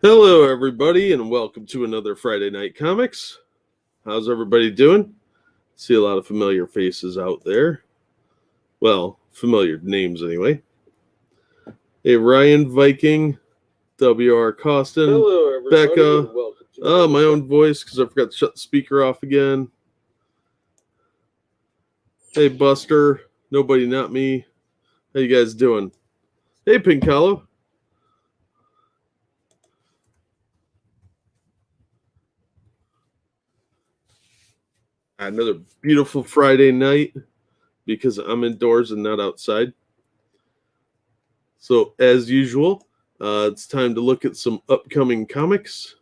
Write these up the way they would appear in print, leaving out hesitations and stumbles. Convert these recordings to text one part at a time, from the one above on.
Hello, everybody, and welcome to another Friday Night Comics. How's everybody doing? See a lot of familiar faces out there. Well, familiar names anyway. Hey, Ryan Viking, W.R. Costin, Hello, everybody, Becca. and welcome to My own voice because I forgot to shut the speaker off again. Hey, Buster. Nobody, not me. How you guys doing? Hey, Pinkalo. Another beautiful Friday night because I'm indoors and not outside. So, as usual, it's time to look at some upcoming comics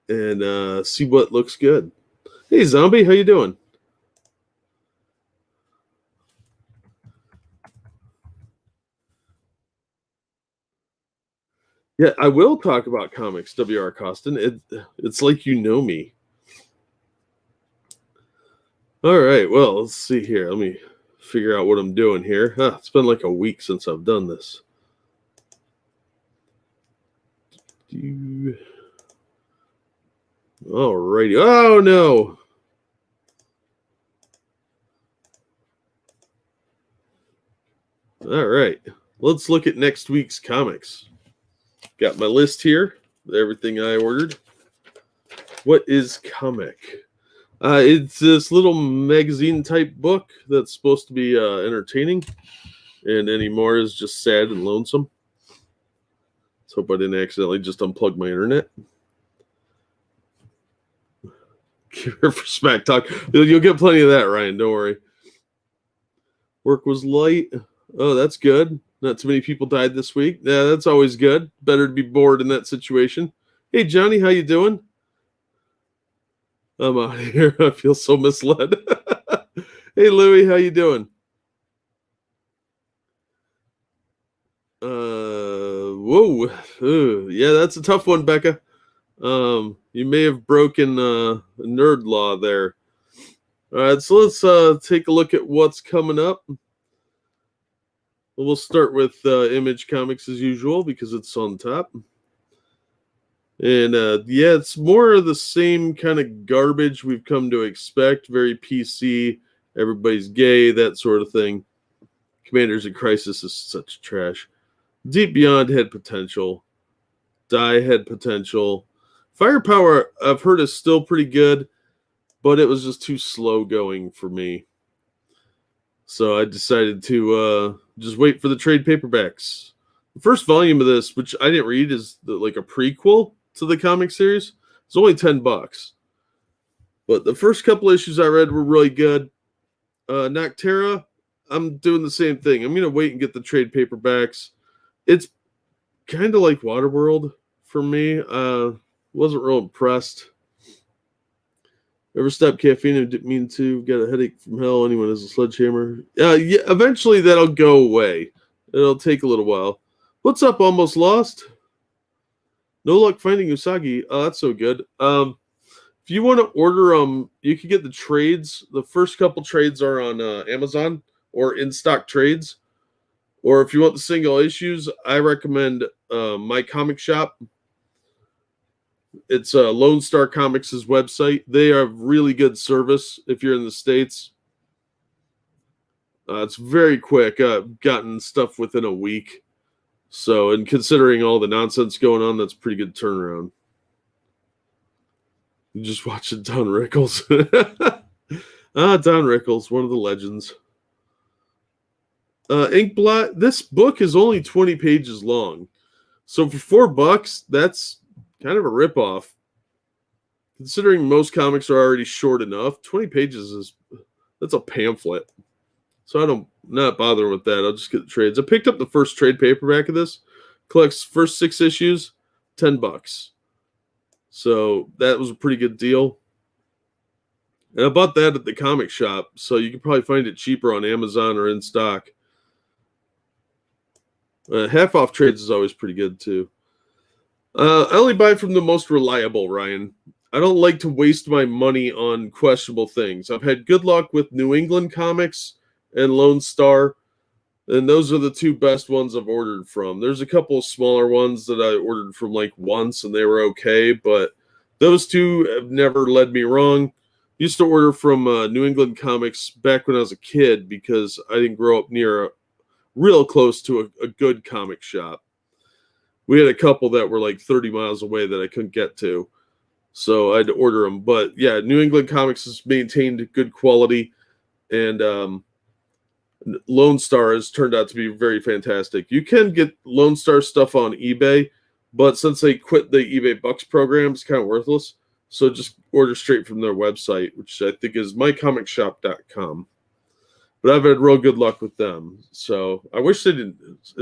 and see what looks good. Hey, Zombie, how you doing? Yeah, I will talk about comics, W.R. Costin. It's like you know me. All right, well, let's see here. Let me figure out what I'm doing here. It's been like a week since I've done this. Alrighty. Oh, no. All right, let's look at next week's comics. Got my list here, everything I ordered. What is comic? It's this little magazine type book that's supposed to be entertaining, and anymore is just sad and lonesome. Let's hope I didn't accidentally just unplug my internet. Here for Smack Talk. You'll get plenty of that, Ryan. Don't worry. Work was light. Oh, that's good. Not too many people died this week. Yeah, that's always good. Better to be bored in that situation. Hey, Johnny, how you doing? I'm out of here. I feel so misled. Hey, Louie, how you doing? Whoa. Ooh, yeah, that's a tough one, Becca. You may have broken nerd law there. All right, so let's take a look at what's coming up. We'll start with Image Comics as usual because it's on top. And yeah, it's more of the same kind of garbage we've come to expect. Very PC, everybody's gay, that sort of thing. Commanders in Crisis is such trash. Deep Beyond had potential. Die had potential. Firepower, I've heard, is still pretty good, but it was just too slow going for me. So I decided to just wait for the trade paperbacks. The first volume of this, which I didn't read, is like a prequel to the comic series. It's only $10. But the first couple issues I read were really good. Noctera, I'm doing the same thing. I'm going to wait and get the trade paperbacks. It's kind of like Waterworld for me. Wasn't real impressed. Ever stop caffeine and didn't mean to. Got a headache from hell. Anyone has a sledgehammer. Yeah, eventually that'll go away. It'll take a little while. What's up, Almost Lost? No luck finding Usagi. Oh, that's so good. If you want to order them, you can get the trades. The first couple trades are on Amazon or in stock trades. Or if you want the single issues, I recommend My Comic Shop. It's Lone Star Comics' website. They have really good service if you're in the States. It's very quick. I've gotten stuff within a week. So, and considering all the nonsense going on, that's a pretty good turnaround. You just watching Don Rickles. Don Rickles, one of the legends. Inkblot, this book is only 20 pages long. So for $4, that's kind of a ripoff. Considering most comics are already short enough, 20 pages that's a pamphlet. So I'm not bothering with that. I'll just get the trades. I picked up the first trade paperback of this. Collects first 6 issues, $10. So that was a pretty good deal. And I bought that at the comic shop, so you can probably find it cheaper on Amazon or in stock. Half off trades is always pretty good too. I only buy from the most reliable, Ryan. I don't like to waste my money on questionable things. I've had good luck with New England Comics and Lone Star. And those are the two best ones I've ordered from. There's a couple of smaller ones that I ordered from like once and they were okay, but those two have never led me wrong. Used to order from New England Comics back when I was a kid because I didn't grow up near real close to a good comic shop. We had a couple that were like 30 miles away that I couldn't get to. So I had to order them. But yeah, New England Comics has maintained good quality. And Lone Star has turned out to be very fantastic. You can get Lone Star stuff on eBay, but since they quit the eBay Bucks program, it's kind of worthless. So just order straight from their website, which I think is mycomicshop.com. But I've had real good luck with them. So I wish they didn't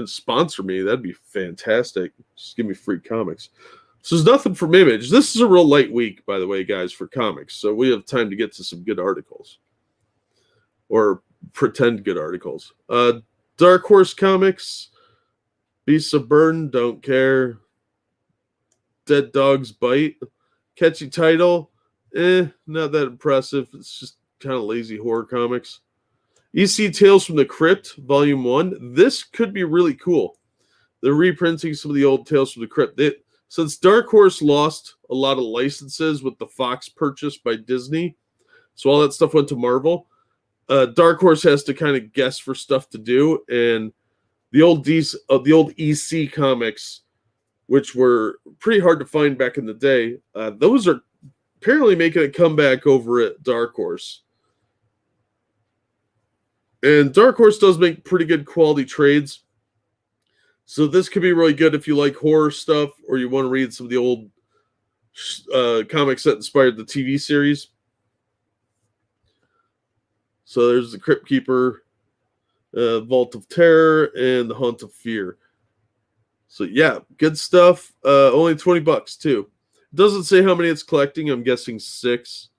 sponsor me. That'd be fantastic. Just give me free comics. So there's nothing from Image. This is a real light week, by the way, guys, for comics. So we have time to get to some good articles. Or pretend good articles. Dark Horse Comics, Beasts of Burden, don't care. Dead Dogs Bite, catchy title, not that impressive. It's just kind of lazy horror comics. EC Tales from the Crypt, Volume 1. This could be really cool. They're reprinting some of the old Tales from the Crypt. Since Dark Horse lost a lot of licenses with the Fox purchase by Disney, so all that stuff went to Marvel, Dark Horse has to kind of guess for stuff to do, and the old EC comics, which were pretty hard to find back in the day, those are apparently making a comeback over at Dark Horse. And Dark Horse does make pretty good quality trades, so this could be really good if you like horror stuff or you want to read some of the old comics that inspired the TV series. So there's the Crypt Keeper, Vault of Terror, and the Haunt of Fear. So yeah, good stuff. Only $20 too. It doesn't say how many it's collecting. I'm guessing 6.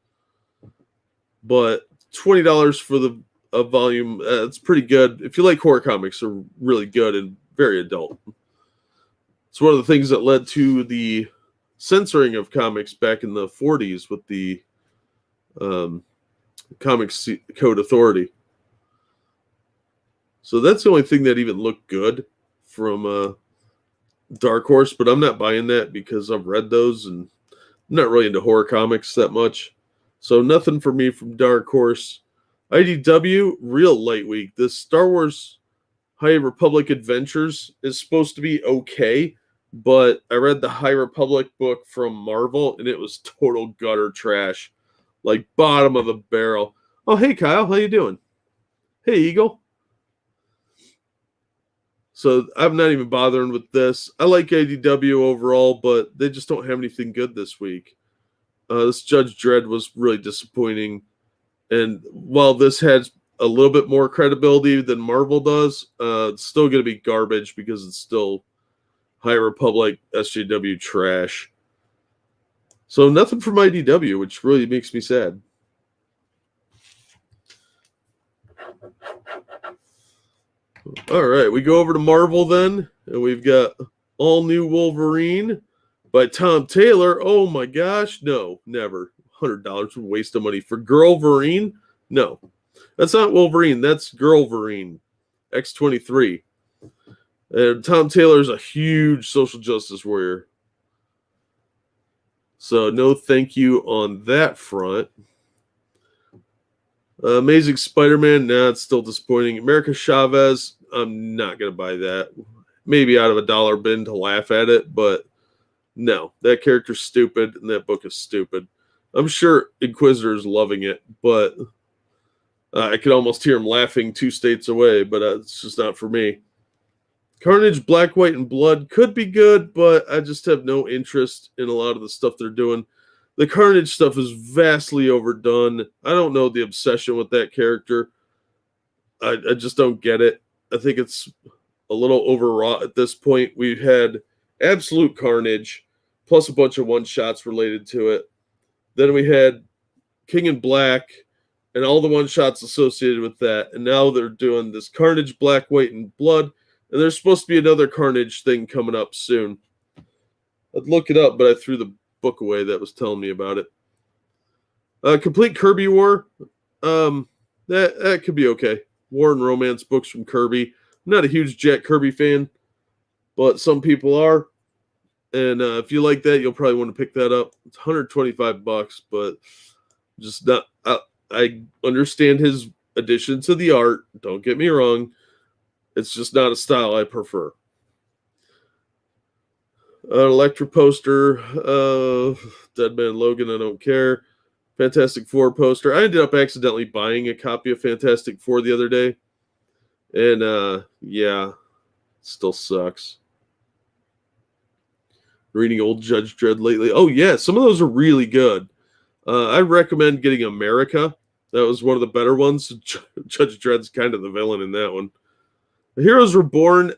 But $20 for the volume. It's pretty good. If you like horror comics, they're really good and very adult. It's one of the things that led to the censoring of comics back in the 40s with the Comics Code Authority. So that's the only thing that even looked good from Dark Horse, but I'm not buying that because I've read those and I'm not really into horror comics that much. So nothing for me from Dark Horse. IDW, real light week. This Star Wars High Republic Adventures is supposed to be okay, but I read the High Republic book from Marvel and it was total gutter trash. Like bottom of the barrel. Oh, hey, Kyle. How you doing? Hey, Eagle. So I'm not even bothering with this. I like IDW overall, but they just don't have anything good this week. This Judge Dredd was really disappointing. And while this has a little bit more credibility than Marvel does, it's still going to be garbage because it's still High Republic SJW trash. So nothing from IDW, which really makes me sad. All right, we go over to Marvel then, and we've got All New Wolverine by Tom Taylor. Oh my gosh, no, never. $100 waste of money for Girlverine? No, that's not Wolverine. That's Girlverine, X-23. And Tom Taylor's a huge social justice warrior. So no thank you on that front. Amazing Spider-Man, it's still disappointing. America Chavez, I'm not going to buy that. Maybe out of a dollar bin to laugh at it, but no, that character's stupid and that book is stupid. I'm sure Inquisitor's loving it, but I could almost hear him laughing 2 states away, but it's just not for me. Carnage, Black, White, and Blood could be good, but I just have no interest in a lot of the stuff they're doing. The Carnage stuff is vastly overdone. I don't know the obsession with that character. I just don't get it. I think it's a little overwrought at this point. We've had Absolute Carnage, plus a bunch of one-shots related to it. Then we had King in Black, and all the one-shots associated with that. And now they're doing this Carnage, Black, White, and Blood. And there's supposed to be another Carnage thing coming up soon. I'd look it up, but I threw the book away that was telling me about it. Complete Kirby War. That could be okay. War and romance books from Kirby. I'm not a huge Jack Kirby fan, but some people are. And if you like that, you'll probably want to pick that up. It's $125, but just not. I understand his addition to the art. Don't get me wrong. It's just not a style I prefer. An Electra poster, Dead Man Logan, I don't care. Fantastic Four poster. I ended up accidentally buying a copy of Fantastic Four the other day. And yeah, still sucks. Reading old Judge Dredd lately. Oh yeah, some of those are really good. I recommend getting America. That was one of the better ones. Judge Dredd's kind of the villain in that one. The Heroes Reborn.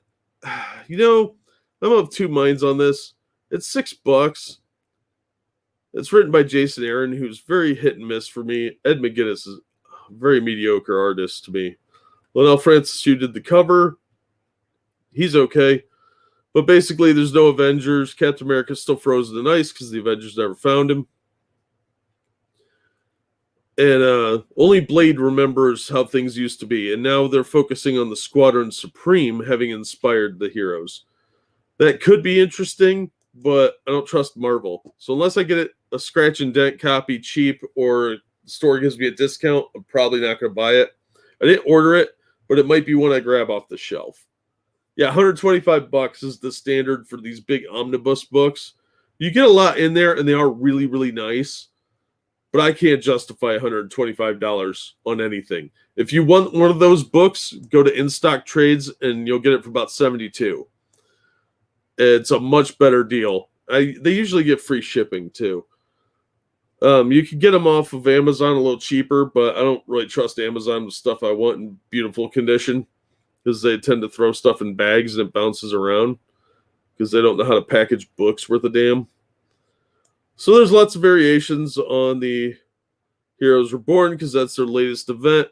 You know, I'm of two minds on this. It's $6. It's written by Jason Aaron, who's very hit and miss for me. Ed McGuinness is a very mediocre artist to me. Lionel Francis, who did the cover, he's okay. But basically, there's no Avengers. Captain America's still frozen in ice because the Avengers never found him. And only Blade remembers how things used to be. And now they're focusing on the Squadron Supreme having inspired the heroes. That could be interesting, but I don't trust Marvel. So unless I get it a scratch and dent copy cheap or the store gives me a discount, I'm probably not going to buy it. I didn't order it, but it might be one I grab off the shelf. Yeah, $125 is the standard for these big omnibus books. You get a lot in there, and they are really, really nice. But I can't justify $125 on anything. If you want one of those books, go to In Stock Trades, and you'll get it for about $72. It's a much better deal. They usually get free shipping, too. You can get them off of Amazon a little cheaper, but I don't really trust Amazon with stuff I want in beautiful condition because they tend to throw stuff in bags and it bounces around because they don't know how to package books worth a damn. So there's lots of variations on the Heroes Reborn because that's their latest event.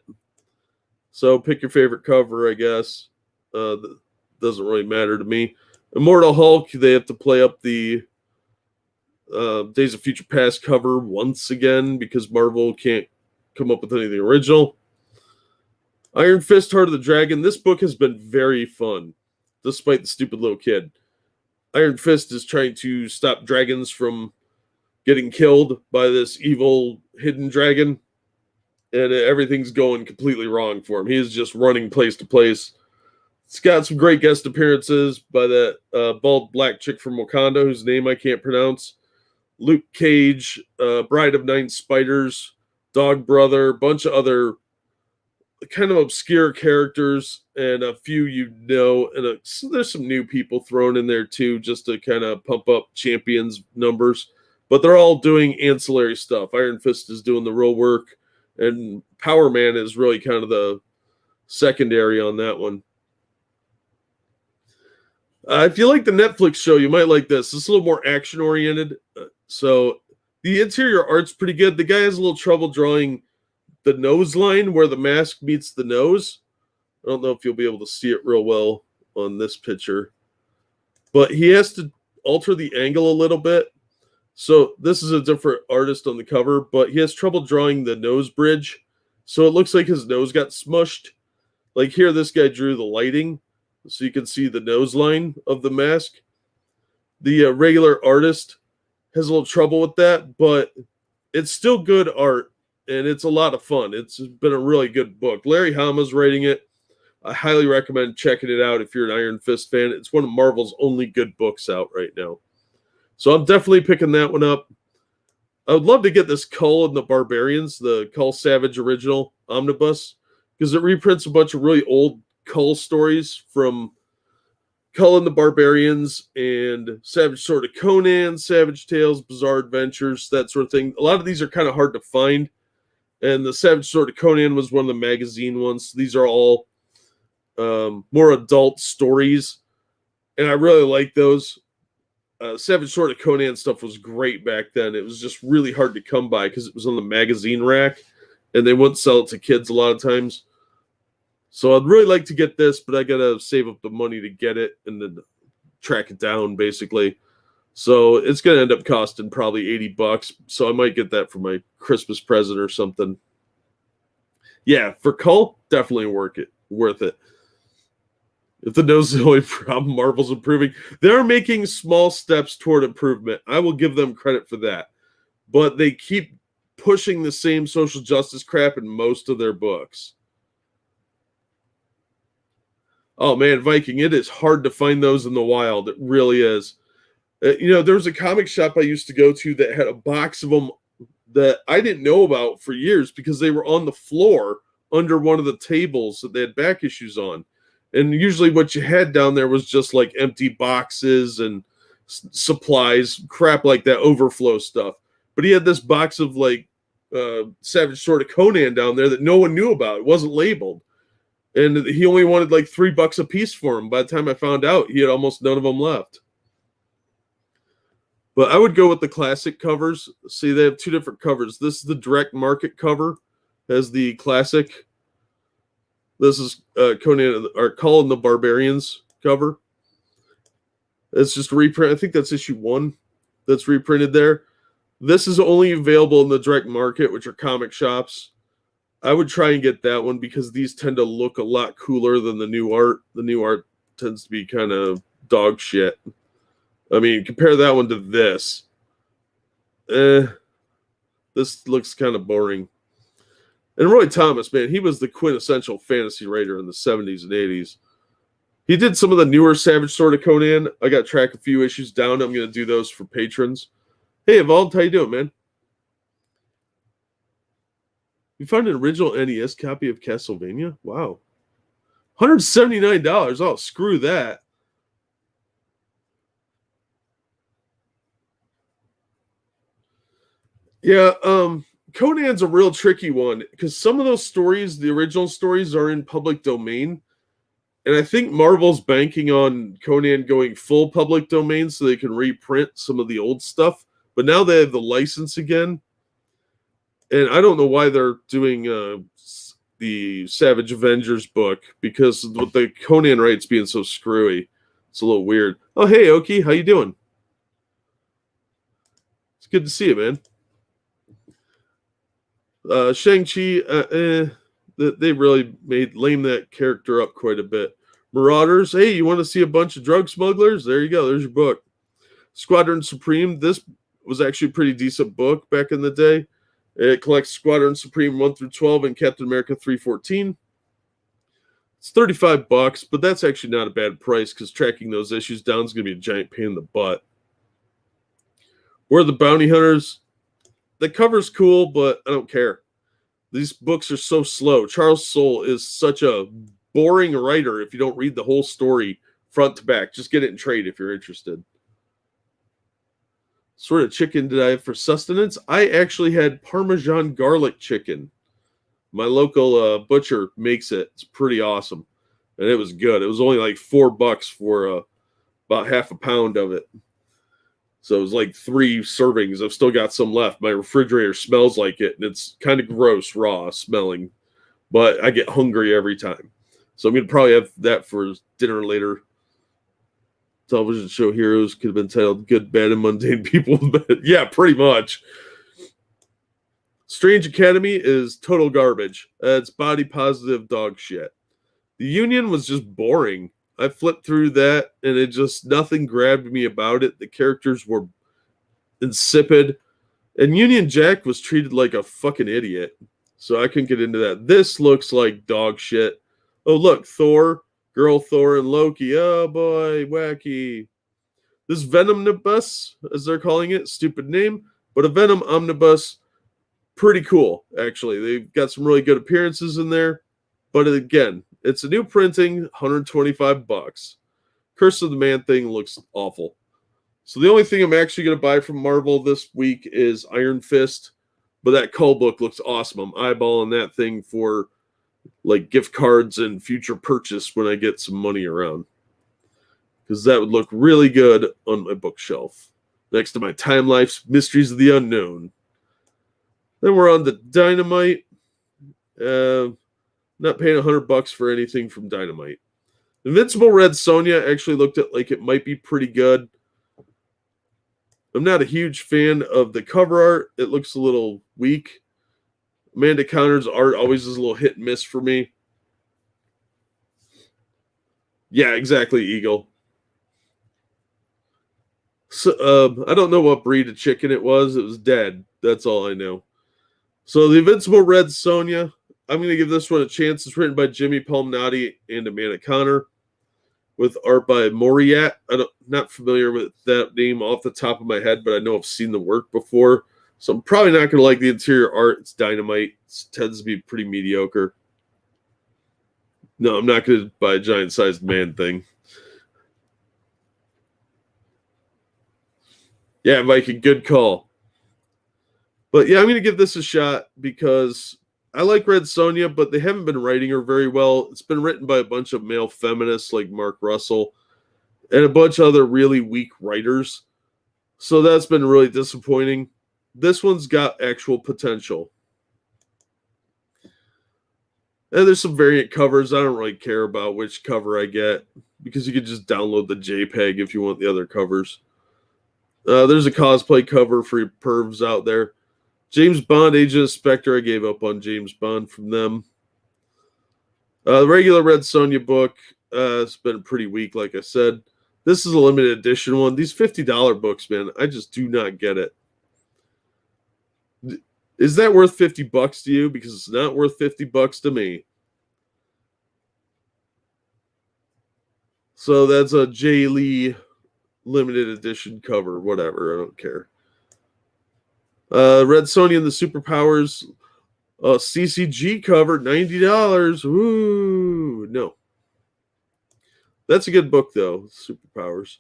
So pick your favorite cover, I guess. Doesn't really matter to me. Immortal Hulk, they have to play up the Days of Future Past cover once again because Marvel can't come up with anything original. Iron Fist, Heart of the Dragon. This book has been very fun, despite the stupid little kid. Iron Fist is trying to stop dragons from getting killed by this evil hidden dragon, and everything's going completely wrong for him. He is just running place to place. It's got some great guest appearances by that bald black chick from Wakanda, whose name I can't pronounce. Luke Cage, Bride of Nine Spiders, Dog Brother, a bunch of other kind of obscure characters, and a few you know, and so there's some new people thrown in there too, just to kind of pump up Champions numbers. But they're all doing ancillary stuff. Iron Fist is doing the real work, and Power Man is really kind of the secondary on that one. If you like the Netflix show, you might like this. It's a little more action-oriented. So the interior art's pretty good. The guy has a little trouble drawing the nose line where the mask meets the nose. I don't know if you'll be able to see it real well on this picture. But he has to alter the angle a little bit. So this is a different artist on the cover, but he has trouble drawing the nose bridge. So it looks like his nose got smushed. Like here, this guy drew the lighting, so you can see the nose line of the mask. The regular artist has a little trouble with that, but it's still good art, and it's a lot of fun. It's been a really good book. Larry Hama's writing it. I highly recommend checking it out if you're an Iron Fist fan. It's one of Marvel's only good books out right now. So I'm definitely picking that one up. I would love to get this Cull and the Barbarians, the Cull Savage original omnibus, because it reprints a bunch of really old Cull stories from Cull and the Barbarians and Savage Sword of Conan, Savage Tales, Bizarre Adventures, that sort of thing. A lot of these are kind of hard to find. And the Savage Sword of Conan was one of the magazine ones. These are all more adult stories. And I really like those. Savage Sword of Conan stuff was great back then. It was just really hard to come by because it was on the magazine rack. And they wouldn't sell it to kids a lot of times. So I'd really like to get this, but I got to save up the money to get it and then track it down, basically. So it's going to end up costing probably $80. So I might get that for my Christmas present or something. Yeah, for Cull, definitely worth it. If the nose is the only problem, Marvel's improving. They're making small steps toward improvement. I will give them credit for that. But they keep pushing the same social justice crap in most of their books. Oh man, Viking, it is hard to find those in the wild. It really is. There was a comic shop I used to go to that had a box of them that I didn't know about for years because they were on the floor under one of the tables that they had back issues on. And usually what you had down there was just like empty boxes and supplies, crap like that, overflow stuff. But he had this box of like Savage Sword of Conan down there that no one knew about. It wasn't labeled. And he only wanted like $3 a piece for them. By the time I found out, he had almost none of them left. But I would go with the classic covers. See, they have two different covers. This is the direct market cover, has the classic. This is Conan or Colin the Barbarian's cover. It's just a reprint. I think that's issue 1 that's reprinted there. This is only available in the direct market, which are comic shops. I would try and get that one because these tend to look a lot cooler than the new art. The new art tends to be kind of dog shit. I mean, compare that one to this. This looks kind of boring. And Roy Thomas, man, he was the quintessential fantasy writer in the 70s and 80s. He did some of the newer Savage Sword of Conan. I got to track a few issues down. I'm going to do those for patrons. Hey, Evolved, how you doing, man? You found an original NES copy of Castlevania? Wow. $179. Oh, screw that. Yeah, Conan's a real tricky one because some of those stories, the original stories, are in public domain. And I think Marvel's banking on Conan going full public domain so they can reprint some of the old stuff. But now they have the license again. And I don't know why they're doing the Savage Avengers book because with the Conan rights being so screwy, it's a little weird. Oh, hey, Oki, how you doing? It's good to see you, man. Shang-Chi, they really lame that character up quite a bit. Marauders, hey, you want to see a bunch of drug smugglers? There you go. There's your book. Squadron Supreme, this was actually a pretty decent book back in the day. It collects Squadron Supreme 1 through 12 and Captain America 314. It's $35, but that's actually not a bad price because tracking those issues down is going to be a giant pain in the butt. Where are the Bounty Hunters? The cover's cool, but I don't care. These books are so slow. Charles Soule is such a boring writer if you don't read the whole story front to back. Just get it in trade if you're interested. Sort of chicken did I have for sustenance? I actually had Parmesan garlic chicken. My local butcher makes it. It's pretty awesome. And it was good. It was only like $4 for about half a pound of it. So it was like 3 servings. I've still got some left. My refrigerator smells like it, and it's kind of gross, raw smelling. But I get hungry every time. So I'm going to probably have that for dinner later. Television show heroes could have been titled Good, Bad, and Mundane People. Yeah, pretty much. Strange Academy is total garbage. It's body positive dog shit. The Union was just boring. I flipped through that, and it just, nothing grabbed me about it. The characters were insipid. And Union Jack was treated like a fucking idiot. So I couldn't get into that. This looks like dog shit. Oh, look, Thor. Girl Thor and Loki. Oh, boy, wacky. This Venomnibus, as they're calling it, stupid name, but a Venom Omnibus, pretty cool, actually. They've got some really good appearances in there. But again, it's a new printing, $125. Curse of the Man thing looks awful. So the only thing I'm actually going to buy from Marvel this week is Iron Fist. But that Cull book looks awesome. I'm eyeballing that thing for like gift cards and future purchase when I get some money around. Because that would look really good on my bookshelf. Next to my Time Life's Mysteries of the Unknown. Then we're on to Dynamite. Not paying $100 for anything from Dynamite. Invincible Red Sonja actually looked at like it might be pretty good. I'm not a huge fan of the cover art. It looks a little weak. Amanda Conner's art always is a little hit and miss for me. Yeah, exactly, Eagle. So, I don't know what breed of chicken it was. It was dead. That's all I know. So the Invincible Red Sonja. I'm going to give this one a chance. It's written by Jimmy Palmiotti and Amanda Connor, with art by Moriat. Not familiar with that name off the top of my head, but I know I've seen the work before. So I'm probably not going to like the interior art. It's Dynamite. It tends to be pretty mediocre. No, I'm not going to buy a giant-sized man thing. Yeah, Viking, good call. But yeah, I'm going to give this a shot because I like Red Sonja, but they haven't been writing her very well. It's been written by a bunch of male feminists like Mark Russell and a bunch of other really weak writers. So that's been really disappointing. This one's got actual potential. And there's some variant covers. I don't really care about which cover I get because you can just download the JPEG if you want the other covers. There's a cosplay cover for your pervs out there. James Bond, Agent of Spectre. I gave up on James Bond from them. The regular Red Sonja book, it's been pretty weak, like I said. This is a limited edition one. These $50 books, man, I just do not get it. Is that worth $50 to you? Because it's not worth $50 to me. So that's a Jay Lee limited edition cover, whatever. I don't care. Red Sonja and the Superpowers CCG cover, $90. Woo! No. That's a good book, though. Superpowers.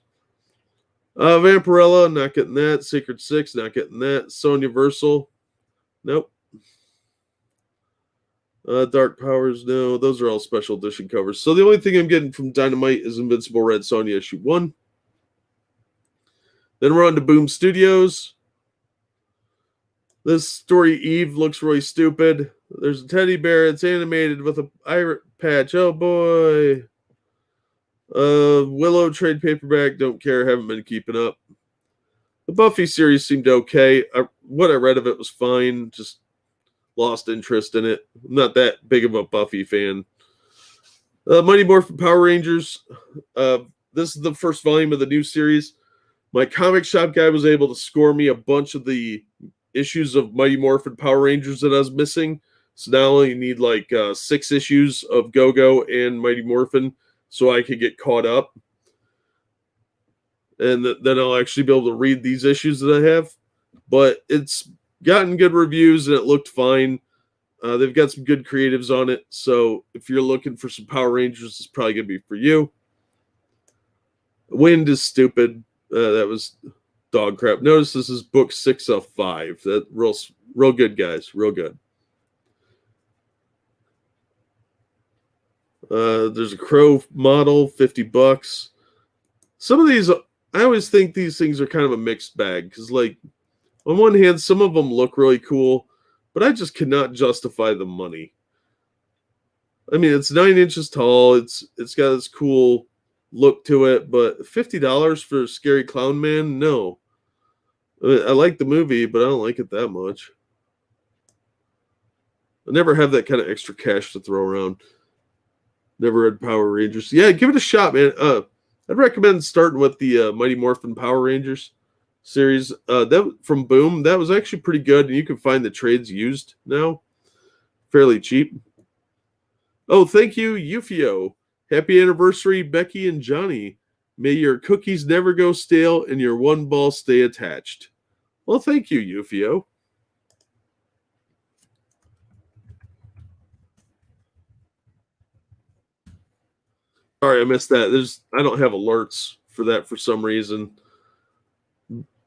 Vampirella, not getting that. Sacred Six, not getting that. Sonja Versal, nope. Dark Powers, no. Those are all special edition covers. So the only thing I'm getting from Dynamite is Invincible Red Sonja issue 1. Then we're on to Boom Studios. This story, Eve, looks really stupid. There's a teddy bear. It's animated with a pirate patch. Oh, boy. Willow trade paperback. Don't care. Haven't been keeping up. The Buffy series seemed okay. What I read of it was fine. Just lost interest in it. I'm not that big of a Buffy fan. Mighty Morphin Power Rangers. This is the first volume of the new series. My comic shop guy was able to score me a bunch of the issues of Mighty Morphin Power Rangers that I was missing. So now I only need like 6 issues of Go-Go and Mighty Morphin so I could get caught up. And then I'll actually be able to read these issues that I have. But it's gotten good reviews and it looked fine. They've got some good creatives on it. So if you're looking for some Power Rangers, it's probably going to be for you. Wind is stupid. That was dog crap. Notice this is book 6 of 5. That real good, guys. Real good. There's a Crow model, $50. Some of these, I always think these things are kind of a mixed bag because, like, on one hand, some of them look really cool, but I just cannot justify the money. I mean, it's 9 inches tall. It's got this cool look to it, but $50 for Scary Clown Man? No. I like the movie, but I don't like it that much. I never have that kind of extra cash to throw around. Never read Power Rangers. Yeah, give it a shot, man. I'd recommend starting with the Mighty Morphin Power Rangers series. That from Boom, that was actually pretty good, and you can find the trades used now. Fairly cheap. Oh, thank you, Eufio. Happy anniversary, Becky and Johnny. May your cookies never go stale and your one ball stay attached. Well, thank you, Eufio. Sorry, I missed that. I don't have alerts for that for some reason.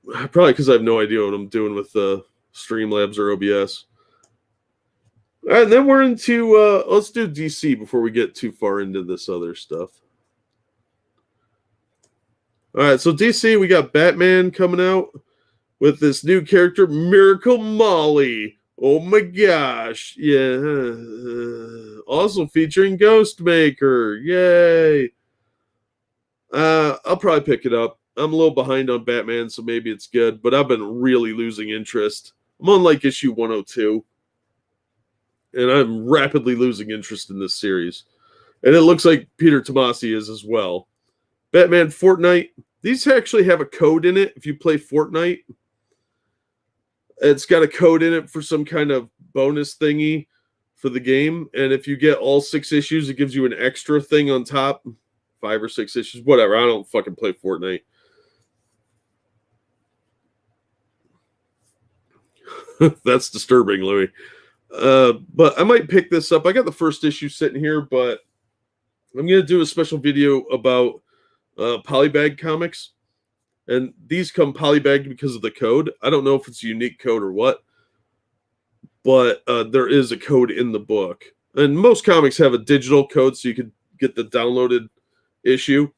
Probably because I have no idea what I'm doing with Streamlabs or OBS. All right, then we're into let's do DC before we get too far into this other stuff. All right, so DC, we got Batman coming out with this new character, Miracle Molly. Oh my gosh. Yeah. Also featuring Ghostmaker. Yay. I'll probably pick it up. I'm a little behind on Batman, so maybe it's good, but I've been really losing interest. I'm on like issue 102, and I'm rapidly losing interest in this series. And it looks like Peter Tomasi is as well. Batman Fortnite. These actually have a code in it. If you play Fortnite, it's got a code in it for some kind of bonus thingy for the game. And if you get all 6 issues, it gives you an extra thing on top. 5 or 6 issues, whatever. I don't fucking play Fortnite. That's disturbing, Louis. But I might pick this up. I got the first issue sitting here, but I'm going to do a special video about polybag comics. And these come polybagged because of the code. I don't know if it's a unique code or what, but there is a code in the book. And most comics have a digital code so you could get the downloaded issue.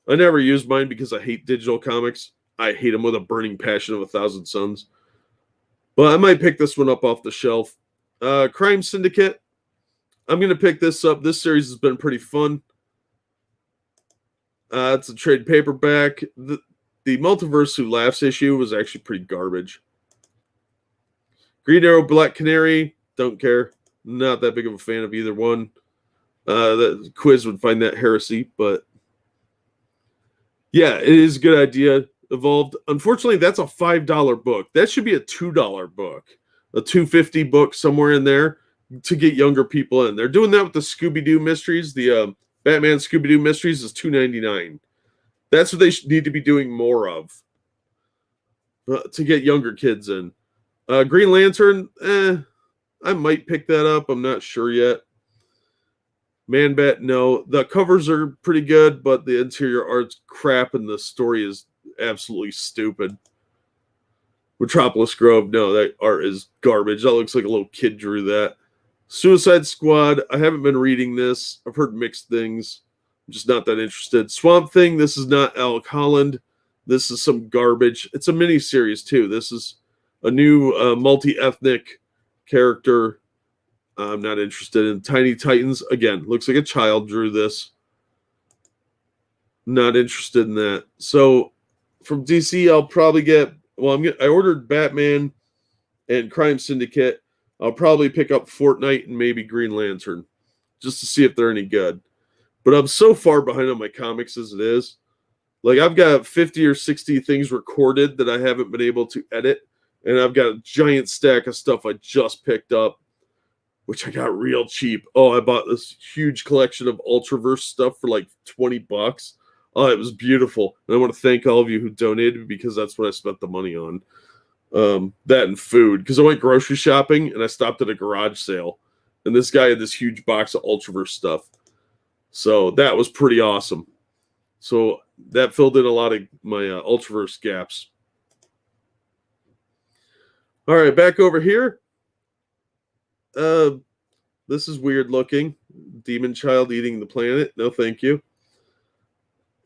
I never use mine because I hate digital comics. I hate them with a burning passion of 1,000 suns. But I might pick this one up off the shelf. Crime Syndicate. I'm going to pick this up. This series has been pretty fun. It's a trade paperback. The Multiverse Who Laughs issue was actually pretty garbage. Green Arrow, Black Canary. Don't care. Not that big of a fan of either one. The quiz would find that heresy, but yeah, it is a good idea. Evolved. Unfortunately, that's a $5 book. That should be a $2 book, a $2.50 book somewhere in there to get younger people in. They're doing that with the Scooby-Doo mysteries. The Batman Scooby-Doo mysteries is $2.99. That's what they need to be doing more of to get younger kids in. Green Lantern, I might pick that up. I'm not sure yet. Man-Bat, no. The covers are pretty good, but the interior art's crap and the story is absolutely stupid. Metropolis Grove, no, that art is garbage. That looks like a little kid drew that. Suicide Squad, I haven't been reading this. I've heard mixed things. I'm just not that interested. Swamp Thing, this is not Alec Holland. This is some garbage. It's a mini-series, too. This is a new multi-ethnic character. I'm not interested in. Tiny Titans, again, looks like a child drew this. Not interested in that. So from DC, I'll probably get. Well, I ordered Batman and Crime Syndicate. I'll probably pick up Fortnite and maybe Green Lantern, just to see if they're any good. But I'm so far behind on my comics as it is. Like I've got 50 or 60 things recorded that I haven't been able to edit, and I've got a giant stack of stuff I just picked up, which I got real cheap. Oh, I bought this huge collection of Ultraverse stuff for like $20. Oh, it was beautiful. And I want to thank all of you who donated because that's what I spent the money on. That and food. Because I went grocery shopping and I stopped at a garage sale. And this guy had this huge box of Ultraverse stuff. So that was pretty awesome. So that filled in a lot of my Ultraverse gaps. All right, back over here. This is weird looking. Demon Child eating the planet. No, thank you.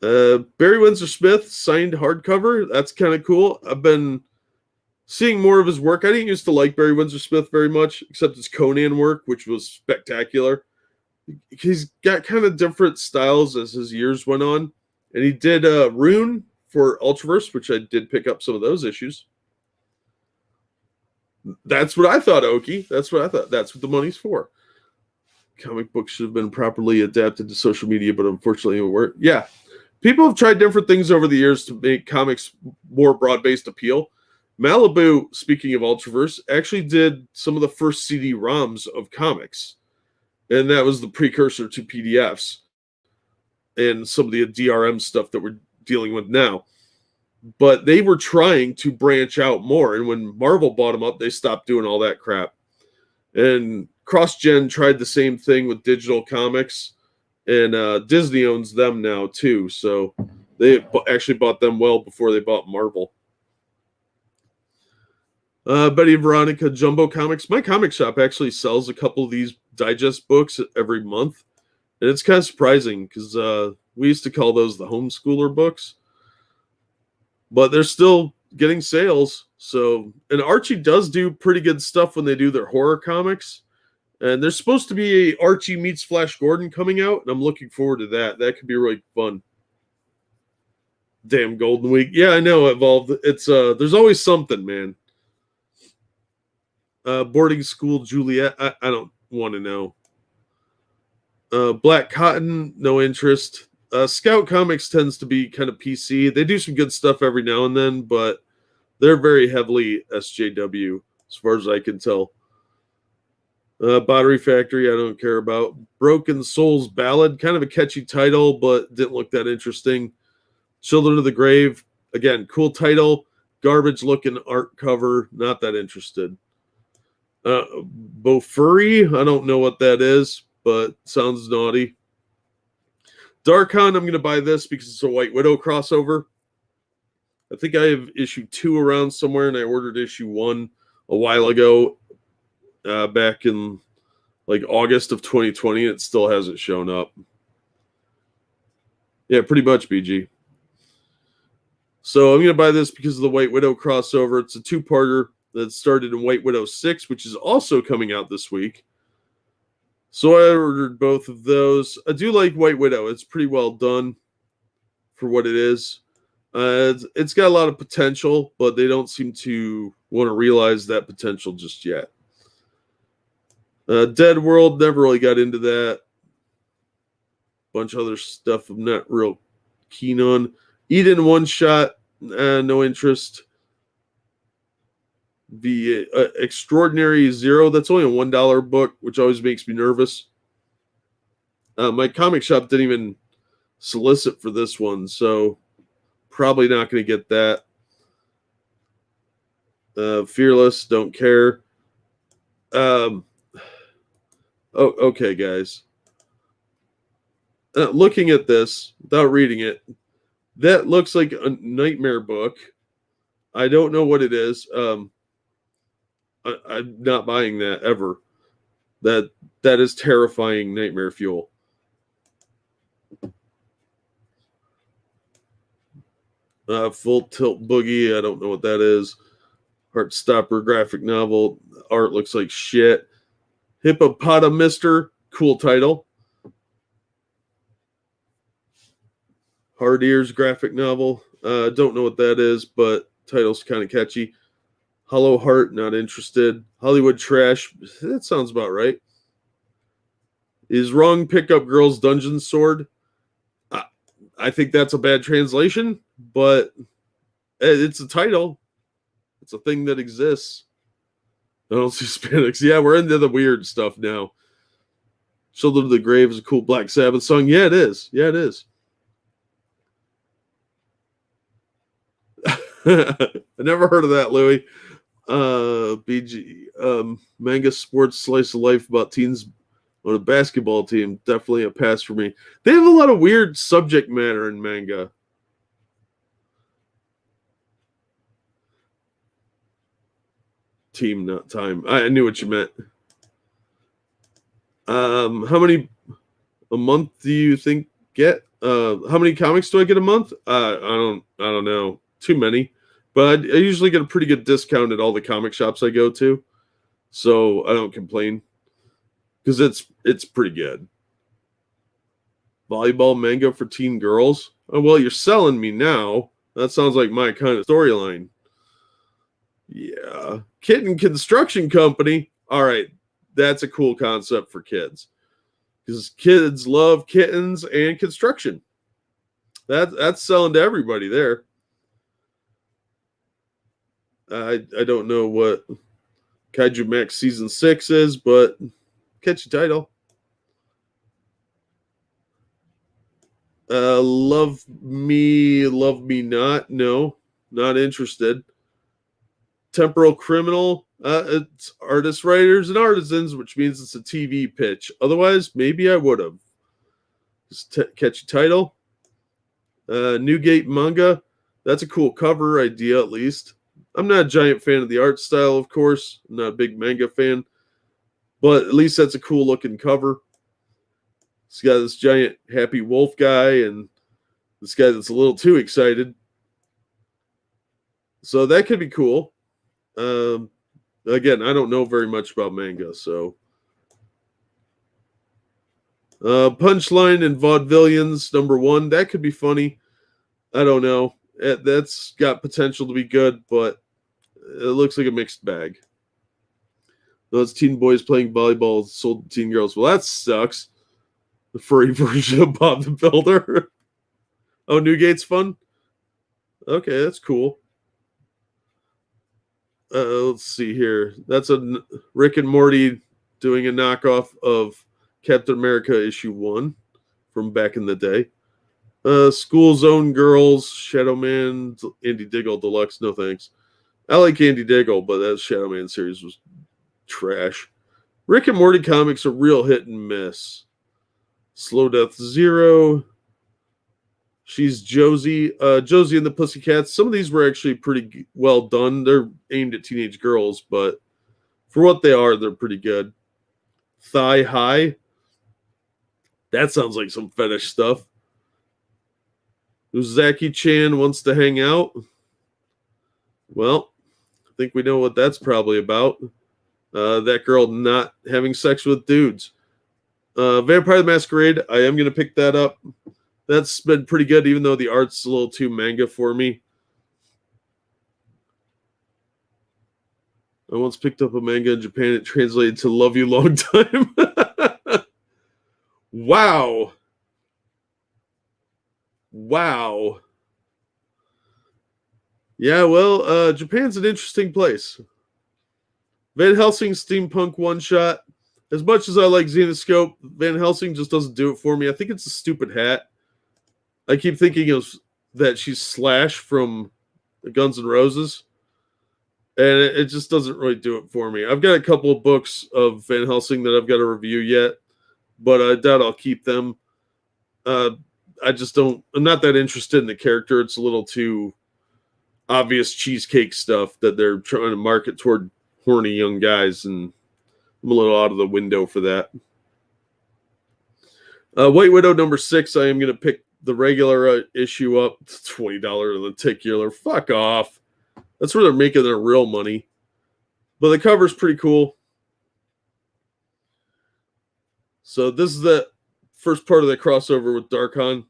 Barry Windsor Smith signed hardcover. That's kind of cool. I've been seeing more of his work. I didn't used to like Barry Windsor Smith very much, except his Conan work, which was spectacular. He's got kind of different styles as his years went on. And he did Rune for Ultraverse, which I did pick up some of those issues. That's what I thought, Oki. That's what I thought. That's what the money's for. Comic books should have been properly adapted to social media, but unfortunately it weren't. Yeah. People have tried different things over the years to make comics more broad-based appeal. Malibu, speaking of Ultraverse, actually did some of the first CD-ROMs of comics. And that was the precursor to PDFs and some of the DRM stuff that we're dealing with now. But they were trying to branch out more. And when Marvel bought them up, they stopped doing all that crap. And CrossGen tried the same thing with digital comics. And Disney owns them now, too. So they actually bought them well before they bought Marvel. Betty and Veronica Jumbo Comics. My comic shop actually sells a couple of these digest books every month. And it's kind of surprising because we used to call those the homeschooler books. But they're still getting sales. So, and Archie does do pretty good stuff when they do their horror comics. And there's supposed to be a Archie meets Flash Gordon coming out, and I'm looking forward to that. That could be really fun. Damn Golden Week. Yeah, I know, Evolved. It's there's always something, man. Boarding School Juliet. I don't want to know. Black Cotton, no interest. Scout Comics tends to be kind of PC. They do some good stuff every now and then, but they're very heavily SJW as far as I can tell. Battery Factory, I don't care about. Broken Souls Ballad, kind of a catchy title, but didn't look that interesting. Children of the Grave, again, cool title, garbage looking art cover, not that interested. Bofuri, I don't know what that is, but sounds naughty. Darkon, I'm going to buy this because it's a White Widow crossover. I think I have issue 2 around somewhere, and I ordered issue 1 a while ago, back in like August of 2020. It still hasn't shown up. Yeah, pretty much, BG. So I'm going to buy this because of the White Widow crossover. It's a 2-parter that started in White Widow 6, which is also coming out this week. So I ordered both of those. I do like White Widow. It's pretty well done for what it is. It's got a lot of potential, but they don't seem to want to realize that potential just yet. Dead World, never really got into that. Bunch of other stuff I'm not real keen on. Eden One Shot, no interest. The Extraordinary Zero, that's only a $1 book, which always makes me nervous. My comic shop didn't even solicit for this one, so probably not going to get that. Fearless, don't care. Okay, guys. Looking at this, without reading it, that looks like a Nightmare book. I don't know what it is. I'm not buying that ever. That is terrifying nightmare fuel. Full Tilt Boogie, I don't know what that is. Heartstopper graphic novel. Art looks like shit. Hippopotamuster, cool title. Hard Ears graphic novel. Don't know what that is, but title's kind of catchy. Hollow Heart, not interested. Hollywood Trash, that sounds about right. Is Wrong Pickup Girls Dungeon Sword? I think that's a bad translation, but it's a title. It's a thing that exists. I don't see Hispanics. Yeah, we're into the weird stuff now. Children of the Grave is a cool Black Sabbath song. Yeah, it is. Yeah, it is. I never heard of that, Louis. BG manga sports slice of life about teens on a basketball team. Definitely a pass for me. They have a lot of weird subject matter in manga. Team, not time. I knew what you meant. How many a month do you think get? How many comics do I get a month? I don't know. Too many. But I usually get a pretty good discount at all the comic shops I go to. So I don't complain. Because it's pretty good. Volleyball manga for teen girls? Oh, well, you're selling me now. That sounds like my kind of storyline. Yeah. Kitten Construction Company. All right. That's a cool concept for kids. Because kids love kittens and construction. That's selling to everybody there. I don't know what HBO Max Season 6 is, but catchy title. Love Me Not. No, not interested. Temporal Criminal. It's artists, writers, and artisans, which means it's a TV pitch. Otherwise, maybe I would have. Just catchy title. Newgate Manga. That's a cool cover idea, at least. I'm not a giant fan of the art style, of course. I'm not a big manga fan. But at least that's a cool looking cover. It's got this giant happy wolf guy and this guy that's a little too excited. So that could be cool. Again, I don't know very much about manga, so. Punchline and Vaudevillians, #1. That could be funny. I don't know. That's got potential to be good, but it looks like a mixed bag. Those teen boys playing volleyball sold to teen girls. Well, that sucks. The furry version of Bob the Builder. Oh, Newgate's fun? Okay, that's cool. Let's see here. That's a Rick and Morty doing a knockoff of Captain America issue 1 from back in the day. School Zone Girls, Shadow Man, Andy Diggle Deluxe. No thanks. I like Andy Diggle, but that Shadow Man series was trash. Rick and Morty comics are real hit and miss. Slow Death Zero. She's Josie. Josie and the Pussycats. Some of these were actually pretty well done. They're aimed at teenage girls, but for what they are, they're pretty good. Thigh High. That sounds like some fetish stuff. Uzaki Chan wants to hang out. Well, I think we know what that's probably about. That girl not having sex with dudes. Vampire the Masquerade. I am going to pick that up. That's been pretty good, even though the art's a little too manga for me. I once picked up a manga in Japan. It translated to Love You Long Time. Wow. Wow. Yeah, well, Japan's an interesting place. Van Helsing steampunk one-shot. As much as I like Xenoscope, Van Helsing just doesn't do it for me. I think it's a stupid hat. I keep thinking of that she's Slash from Guns N' Roses. And it just doesn't really do it for me. I've got a couple of books of Van Helsing that I've got to review yet, but I doubt I'll keep them. I just don't, I'm not that interested in the character. It's a little too obvious cheesecake stuff that they're trying to market toward horny young guys, and I'm a little out of the window for that. White Widow number 6, I am going to pick the regular issue up. It's $20 lenticular. Fuck off. That's where they're making their real money. But the cover's pretty cool. So this is the first part of the crossover with Darkon.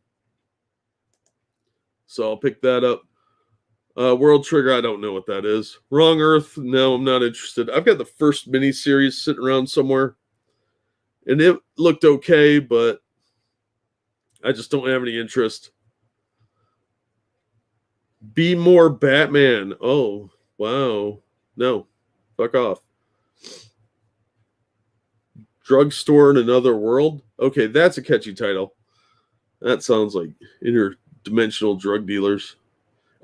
So I'll pick that up. World Trigger, I don't know what that is. Wrong Earth, no, I'm not interested. I've got the first miniseries sitting around somewhere. And it looked okay, but I just don't have any interest. Be More Batman. Oh, wow. No, fuck off. Drugstore in Another World. Okay, that's a catchy title. That sounds like interdimensional drug dealers.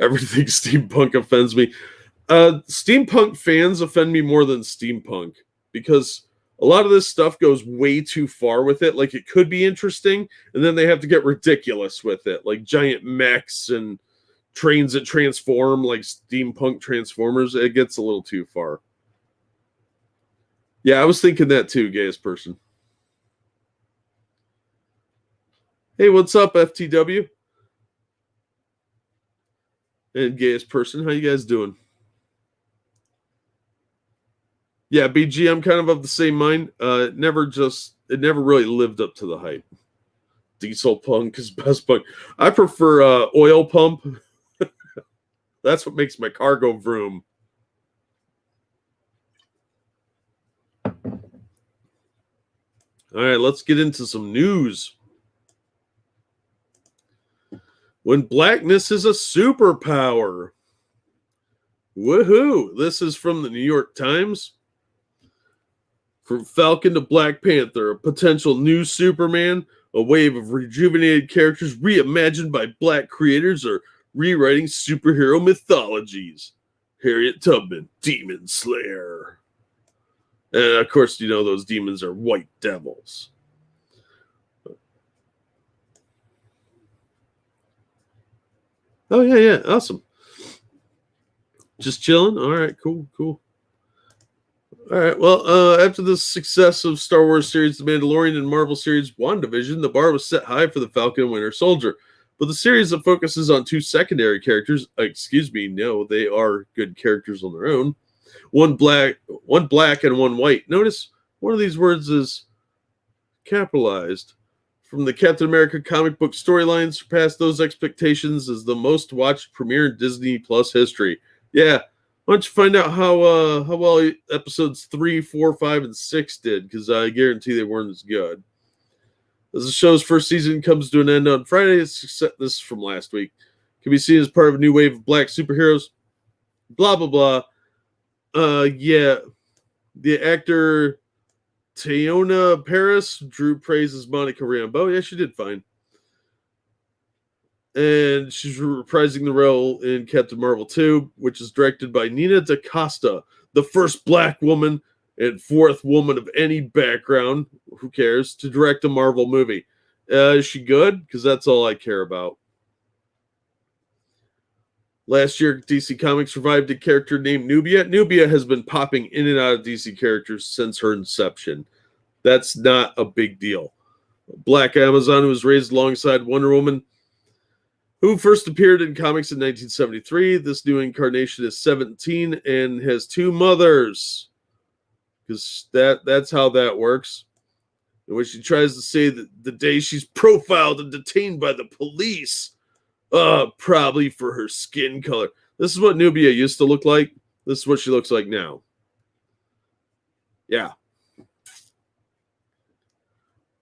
Everything steampunk offends me. Steampunk fans offend me more than steampunk, because a lot of this stuff goes way too far with it. Like, it could be interesting, and then they have to get ridiculous with it, like giant mechs and trains that transform like steampunk Transformers. It gets a little too far. Yeah, I was thinking that too, gayest person. Hey, what's up, FTW? And gayest person, how you guys doing? Yeah, BG, I'm kind of the same mind. It never really lived up to the hype. Diesel punk is best punk. I prefer oil pump. That's what makes my car go vroom. All right, let's get into some news. When Blackness is a superpower. Woohoo! This is from the New York Times. From Falcon to Black Panther, a potential new Superman, a wave of rejuvenated characters reimagined by black creators are rewriting superhero mythologies. Harriet Tubman, Demon Slayer. And of course, you know those demons are white devils. Oh, yeah, awesome. Just chilling? All right, cool. All right, well, after the success of Star Wars series The Mandalorian and Marvel series WandaVision, the bar was set high for the Falcon and Winter Soldier. But the series that focuses on 2 secondary characters, no, they are good characters on their own. One black and one white. Notice one of these words is capitalized. From the Captain America comic book storyline, surpassed those expectations as the most watched premiere in Disney Plus history. Yeah, why don't you find out how well episodes 3, 4, 5, and 6 did? Because I guarantee they weren't as good. As the show's first season comes to an end on Friday, this is from last week, can be seen as part of a new wave of black superheroes. Blah, blah, blah. Yeah. The actor Teyonah Parris drew praise as Monica Rambeau. Yeah, she did fine. And she's reprising the role in Captain Marvel 2, which is directed by Nina DaCosta, the first black woman and fourth woman of any background, who cares, to direct a Marvel movie. Is she good? Because that's all I care about. Last year, DC Comics revived a character named Nubia. Nubia has been popping in and out of DC characters since her inception. That's not a big deal. Black Amazon, who was raised alongside Wonder Woman, who first appeared in comics in 1973. This new incarnation is 17 and has two mothers. Because that's how that works. In which she tries to say that the day she's profiled and detained by the police, probably for her skin color. This is what Nubia used to look like. This is what she looks like now. Yeah.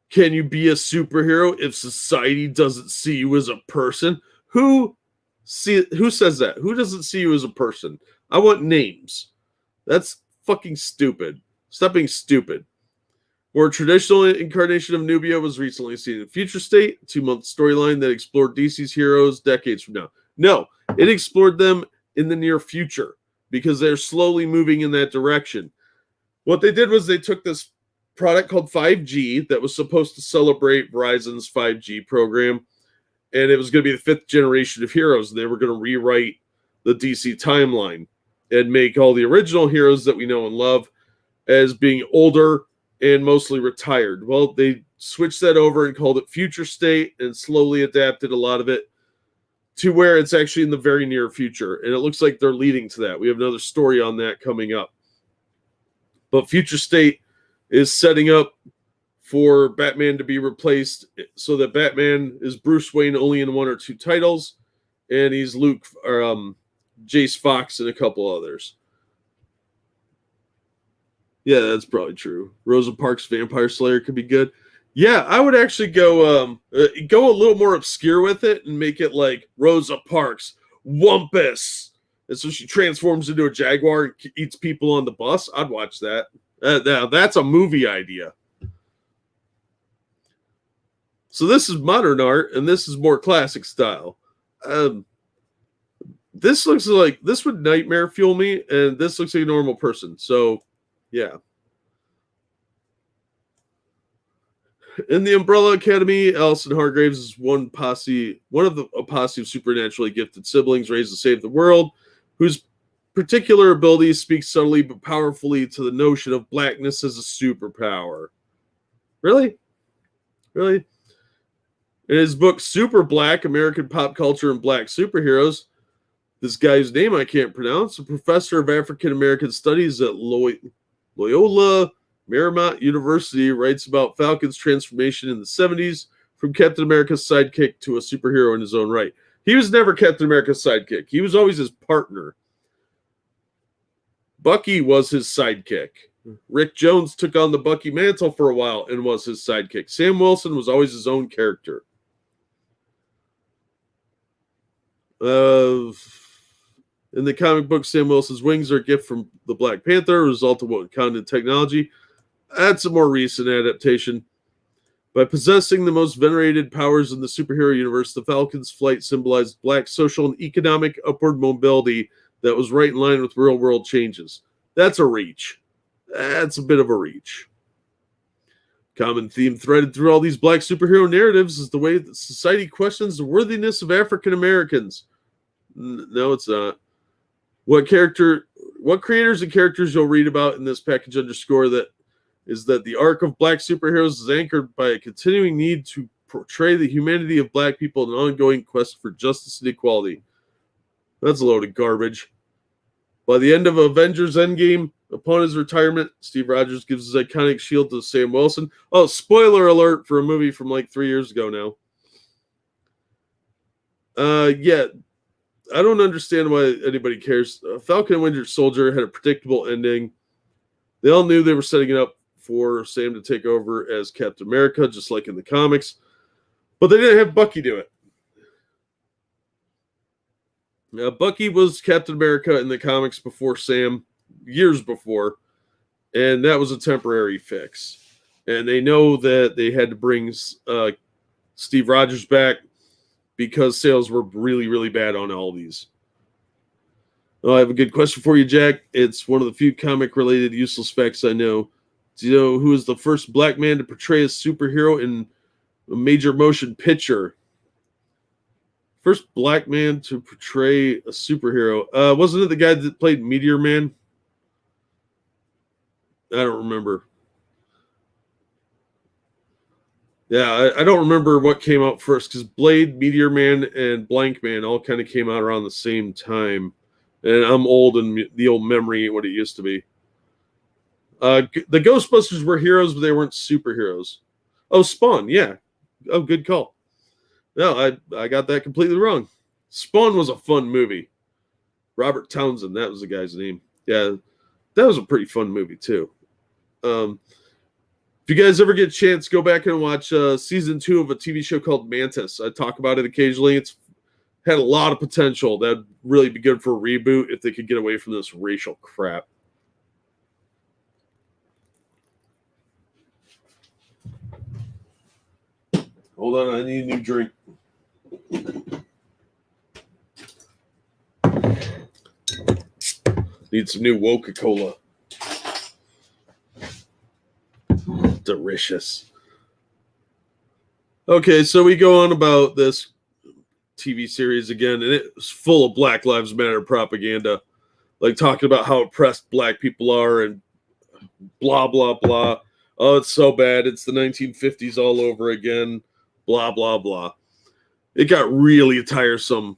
Can you be a superhero if society doesn't see you as a person? Who says that? Who doesn't see you as a person? I want names. That's fucking stupid. Stop being stupid. More traditional incarnation of Nubia was recently seen in Future State, a 2-month storyline that explored DC's heroes decades from now. No, it explored them in the near future because they're slowly moving in that direction. What they did was they took this product called 5G that was supposed to celebrate Verizon's 5G program, and it was going to be the 5th generation of heroes. They were going to rewrite the DC timeline and make all the original heroes that we know and love as being older and mostly retired. Well, they switched that over and called it Future State and slowly adapted a lot of it to where it's actually in the very near future. And it looks like they're leading to that. We have another story on that coming up. But Future State is setting up for Batman to be replaced so that Batman is Bruce Wayne only in 1 or 2 titles, and he's Jace Fox and a couple others. Yeah, that's probably true. Rosa Parks' Vampire Slayer could be good. Yeah, I would actually go a little more obscure with it and make it like Rosa Parks, Wumpus. And so she transforms into a jaguar and eats people on the bus. I'd watch that. Now, that's a movie idea. So this is modern art, and this is more classic style. This looks like this would nightmare fuel me, and this looks like a normal person. So, yeah. In the Umbrella Academy, Allison Hargraves is one of a posse of supernaturally gifted siblings raised to save the world, whose particular abilities speak subtly but powerfully to the notion of blackness as a superpower. Really? Really? In his book, Super Black, American Pop Culture and Black Superheroes, this guy's name I can't pronounce, a professor of African American Studies at Loyola Marymount University, writes about Falcon's transformation in the 70s from Captain America's sidekick to a superhero in his own right. He was never Captain America's sidekick. He was always his partner. Bucky was his sidekick. Rick Jones took on the Bucky mantle for a while and was his sidekick. Sam Wilson was always his own character. In the comic book, Sam Wilson's wings are a gift from the Black Panther, a result of Wakandan technology. That's a more recent adaptation. By possessing the most venerated powers in the superhero universe, the Falcon's flight symbolized Black social and economic upward mobility that was right in line with real-world changes. That's a reach. That's a bit of a reach. Common theme threaded through all these Black superhero narratives is the way that society questions the worthiness of African Americans. No, it's not. What creators and characters you'll read about in this package underscore that is that the arc of Black superheroes is anchored by a continuing need to portray the humanity of Black people in an ongoing quest for justice and equality. That's a load of garbage. By the end of Avengers Endgame, upon his retirement, Steve Rogers gives his iconic shield to Sam Wilson. Oh, spoiler alert for a movie from like 3 years ago now. Yeah, I don't understand why anybody cares. Falcon and Winter Soldier had a predictable ending. They all knew they were setting it up for Sam to take over as Captain America, just like in the comics. But they didn't have Bucky do it. Bucky was Captain America in the comics before Sam, years before, and that was a temporary fix. And they know that they had to bring Steve Rogers back because sales were really, really bad on all these. Oh, I have a good question for you, Jack. It's one of the few comic-related useless facts I know. Do you know who is the first black man to portray a superhero in a major motion picture? First black man to portray a superhero. Wasn't it the guy that played Meteor Man? I don't remember. Yeah, I don't remember what came out first, because Blade, Meteor Man, and Blank Man all kind of came out around the same time. And I'm old, and the old memory ain't what it used to be. The Ghostbusters were heroes, but they weren't superheroes. Oh, Spawn, yeah. Oh, good call. No, I got that completely wrong. Spawn was a fun movie. Robert Townsend, that was the guy's name. Yeah, that was a pretty fun movie, too. If you guys ever get a chance, go back and watch season 2 of a TV show called Mantis. I talk about it occasionally. It's had a lot of potential. That'd really be good for a reboot if they could get away from this racial crap. Hold on, I need a new drink. Need some new Coca-Cola. Delicious. Okay, so we go on about this TV series again, and it was full of Black Lives Matter propaganda, like talking about how oppressed black people are and blah, blah, blah. Oh, it's so bad. It's the 1950s all over again. Blah, blah, blah. It got really tiresome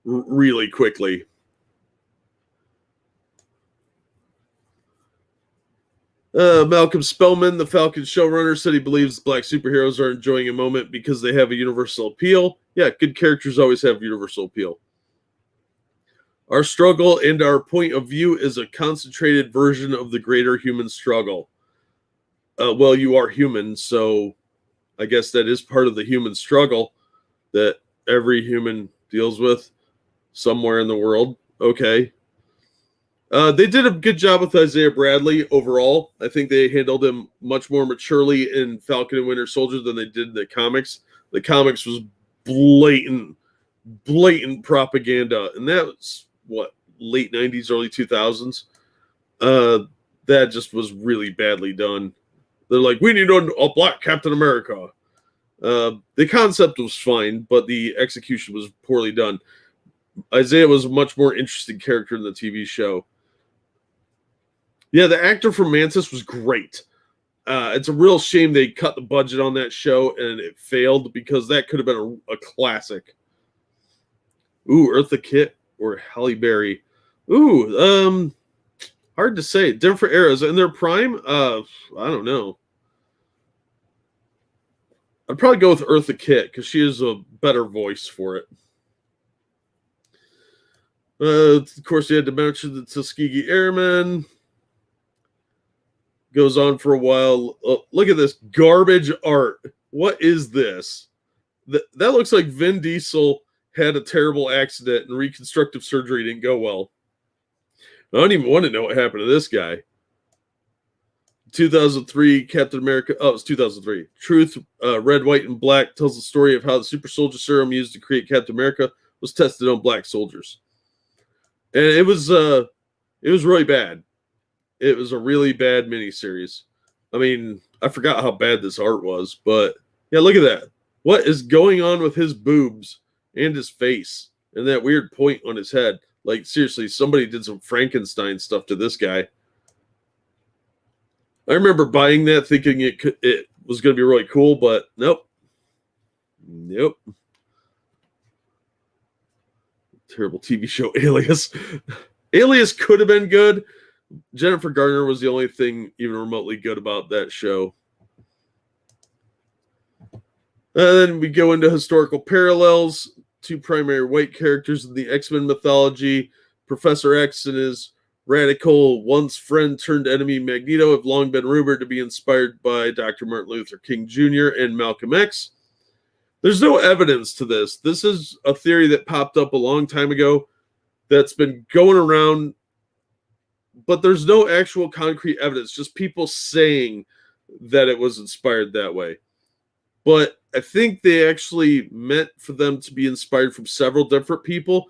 really quickly. Malcolm Spellman, the Falcon showrunner, said he believes black superheroes are enjoying a moment because they have a universal appeal. Yeah, good characters always have universal appeal. Our struggle and our point of view is a concentrated version of the greater human struggle. Well, you are human, so I guess that is part of the human struggle that every human deals with somewhere in the world. Okay. They did a good job with Isaiah Bradley overall. I think they handled him much more maturely in Falcon and Winter Soldier than they did in the comics. The comics was blatant propaganda, and that was what, late 90s, early 2000s. That just was really badly done. They're like, we need a black Captain America. The concept was fine, but the execution was poorly done. Isaiah was a much more interesting character in the TV show. Yeah, the actor from Mantis was great. It's a real shame they cut the budget on that show and it failed, because that could have been a classic. Ooh, Eartha Kitt or Halle Berry. Ooh, hard to say. Different eras. In their prime? I don't know. I'd probably go with Eartha Kitt because she has a better voice for it. Of course, you had to mention the Tuskegee Airmen. Goes on for a while. Look at this garbage art. What is this? That looks like Vin Diesel had a terrible accident and reconstructive surgery didn't go well. I don't even want to know what happened to this guy. 2003 Captain America. Oh, it's 2003. Truth, Red, White, and Black tells the story of how the super soldier serum used to create Captain America was tested on black soldiers. And it was really bad. It was a really bad miniseries. I mean, I forgot how bad this art was, but yeah, look at that. What is going on with his boobs and his face and that weird point on his head? Like, seriously, somebody did some Frankenstein stuff to this guy. I remember buying that thinking it was going to be really cool, but nope. Terrible TV show, Alias. Alias could have been good. Jennifer Garner was the only thing even remotely good about that show. And then we go into historical parallels. Two primary white characters in the X-Men mythology. Professor X and his radical, once friend turned enemy Magneto have long been rumored to be inspired by Dr. Martin Luther King Jr. and Malcolm X. There's no evidence to this. This is a theory that popped up a long time ago that's been going around, but there's no actual concrete evidence, just people saying that it was inspired that way. But I think they actually meant for them to be inspired from several different people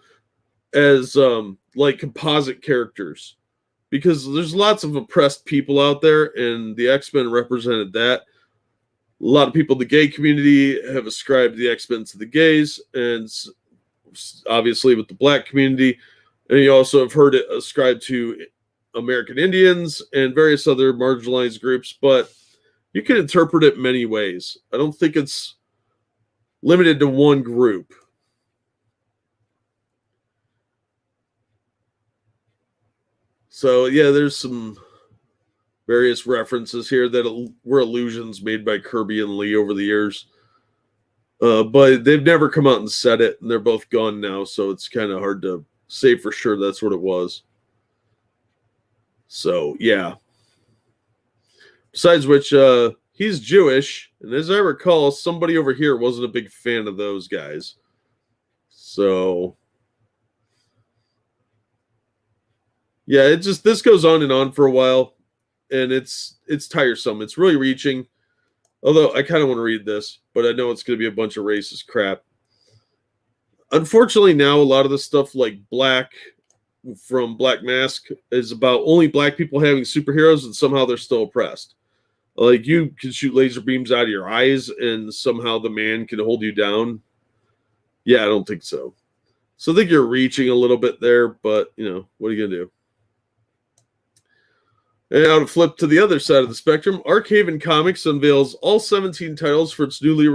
as like composite characters, because there's lots of oppressed people out there, and the X-Men represented that. A lot of people in the gay community have ascribed the X-Men to the gays, and obviously with the black community, and you also have heard it ascribed to American Indians and various other marginalized groups, but you can interpret it many ways. I don't think it's limited to one group. So, yeah, there's some various references here that were allusions made by Kirby and Lee over the years. But they've never come out and said it, and they're both gone now, so it's kind of hard to say for sure that's what it was. So, yeah. Besides which, he's Jewish, and as I recall, somebody over here wasn't a big fan of those guys. So, yeah, this goes on and on for a while, and it's tiresome. It's really reaching. Although I kind of want to read this, but I know it's going to be a bunch of racist crap. Unfortunately, now a lot of the stuff like Black from Black Mask is about only black people having superheroes, and somehow they're still oppressed. Like, you can shoot laser beams out of your eyes, and somehow the man can hold you down. Yeah, I don't think so. So I think you're reaching a little bit there, but, what are you going to do? And now to flip to the other side of the spectrum, Arkhaven Comics unveils all 17 titles for its newly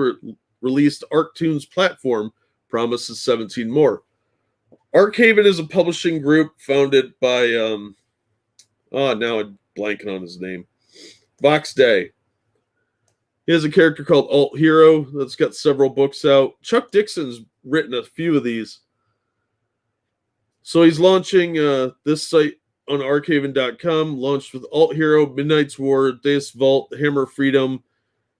released Arktoons platform, promises 17 more. Arkhaven is a publishing group founded by, now I'm blanking on his name, Vox Day. He has a character called Alt Hero that's got several books out. Chuck Dixon's written a few of these. So he's launching this site on Arkhaven.com, launched with Alt Hero, Midnight's War, Deus Vault, Hammer Freedom,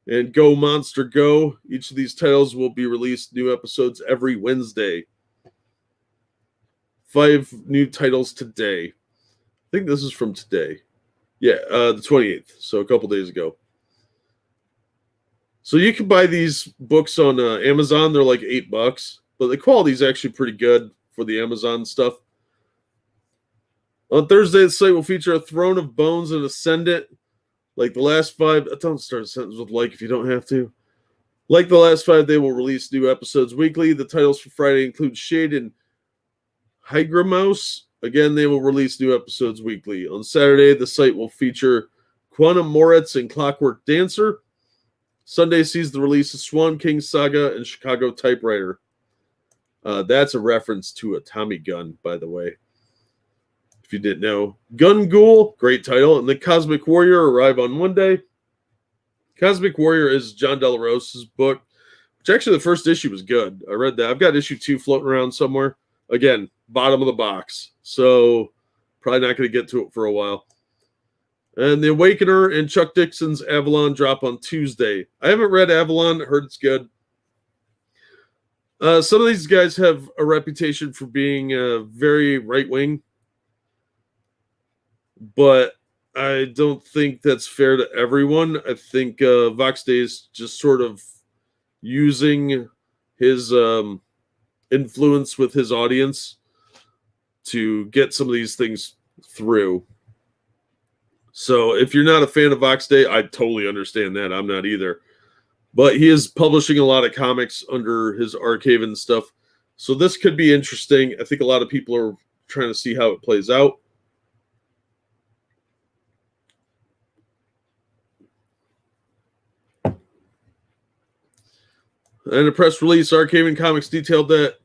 and Go Monster Go. Each of these titles will be released new episodes every Wednesday. 5 new titles today. I think this is from today. Yeah, the 28th, so a couple days ago. So you can buy these books on Amazon. They're like $8, but the quality is actually pretty good for the Amazon stuff. On Thursday, the site will feature a Throne of Bones and Ascendant. Like the last 5, don't start a sentence with like if you don't have to. Like the last 5, they will release new episodes weekly. The titles for Friday include Shade and Hygromouse. Again, they will release new episodes weekly. On Saturday, the site will feature Quantum Moritz and Clockwork Dancer. Sunday sees the release of Swan King Saga and Chicago Typewriter. That's a reference to a Tommy gun, by the way, if you didn't know. Gun Ghoul, great title. And the Cosmic Warrior arrive on Monday. Cosmic Warrior is John De La Rosa's book, which actually the first issue was good. I read that. I've got issue 2 floating around somewhere. Again, bottom of the box. So probably not going to get to it for a while. And The Awakener and Chuck Dixon's Avalon drop on Tuesday. I haven't read Avalon. Heard it's good. Some of these guys have a reputation for being very right-wing, but I don't think that's fair to everyone. I think Vox Day is just sort of using his influence with his audience to get some of these things through. So if you're not a fan of Vox Day, I totally understand that. I'm not either. But he is publishing a lot of comics under his Arkhaven stuff. So this could be interesting. I think a lot of people are trying to see how it plays out. In a press release, Arkhaven Comics detailed that,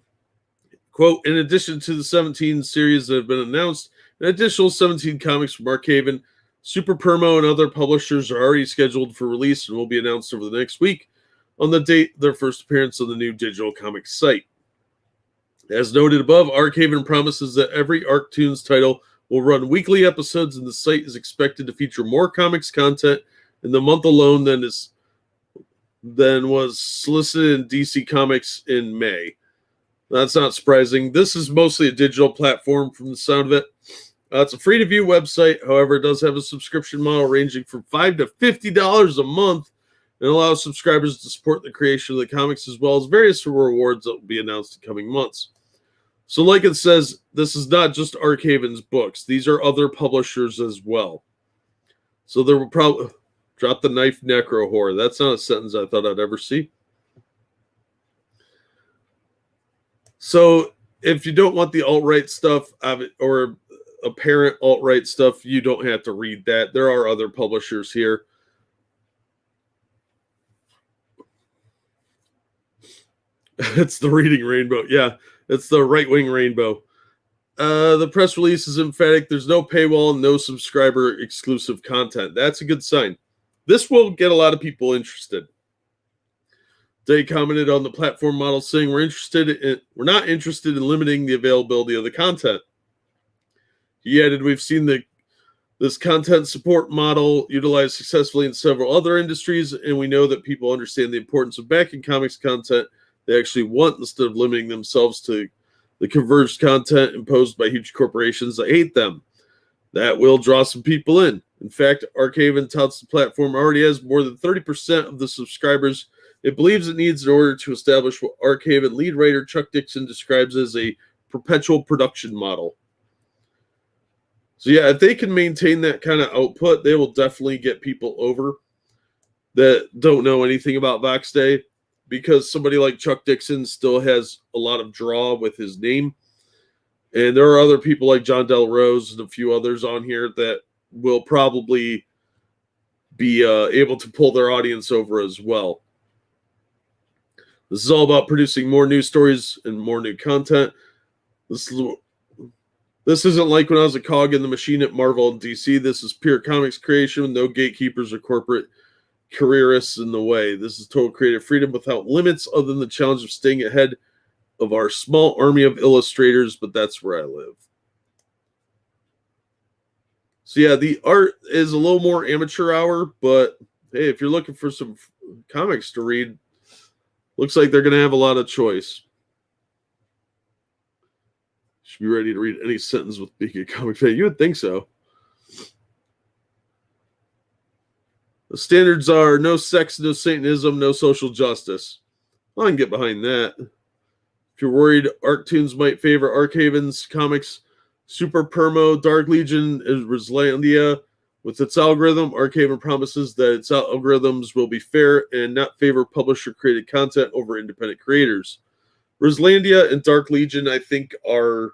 quote, in addition to the 17 series that have been announced, an additional 17 comics from Arkhaven, Super Permo, and other publishers are already scheduled for release and will be announced over the next week on the date of their first appearance on the new digital comics site. As noted above, Arkhaven promises that every Arktoons title will run weekly episodes, and the site is expected to feature more comics content in the month alone than was solicited in DC Comics in May. That's not surprising. This is mostly a digital platform from the sound of it. It's a free-to-view website. However, it does have a subscription model ranging from $5 to $50 a month and allows subscribers to support the creation of the comics as well as various rewards that will be announced in coming months. So like it says, this is not just Arkhaven's books. These are other publishers as well. So there will probably... Drop the knife, necro whore. That's not a sentence I thought I'd ever see. So if you don't want the alt-right stuff or apparent alt-right stuff, you don't have to read that. There are other publishers here. It's the reading rainbow. Yeah, it's the right-wing rainbow. The press release is emphatic. There's no paywall, no subscriber exclusive content. That's a good sign. This will get a lot of people interested. They commented on the platform model saying we're not interested in limiting the availability of the content. He added, we've seen this content support model utilized successfully in several other industries, and we know that people understand the importance of backing comics content they actually want instead of limiting themselves to the converged content imposed by huge corporations that hate them. That will draw some people in. In fact, Arkhaven touts the platform already has more than 30% of the subscribers it believes it needs in order to establish what Arkhaven lead writer Chuck Dixon describes as a perpetual production model. So yeah, if they can maintain that kind of output, they will definitely get people over that don't know anything about Vox Day, because somebody like Chuck Dixon still has a lot of draw with his name. And there are other people like John Del Rose and a few others on here that will probably be able to pull their audience over as well. This is all about producing more news stories and more new content. This isn't like when I was a cog in the machine at Marvel and DC. This is pure comics creation with no gatekeepers or corporate careerists in the way. This is total creative freedom without limits other than the challenge of staying ahead of our small army of illustrators, but that's where I live. So yeah, the art is a little more amateur hour, but hey, if you're looking for some comics to read, looks like they're going to have a lot of choice. Should be ready to read any sentence with being a comic fan. You would think so. The standards are no sex, no Satanism, no social justice. Well, I can get behind that. If you're worried Arktoons might favor Arkhaven's comics, Super Permo, Dark Legion, and Rislandia, with its algorithm, Arkhaven promises that its algorithms will be fair and not favor publisher-created content over independent creators. Rislandia and Dark Legion, I think, are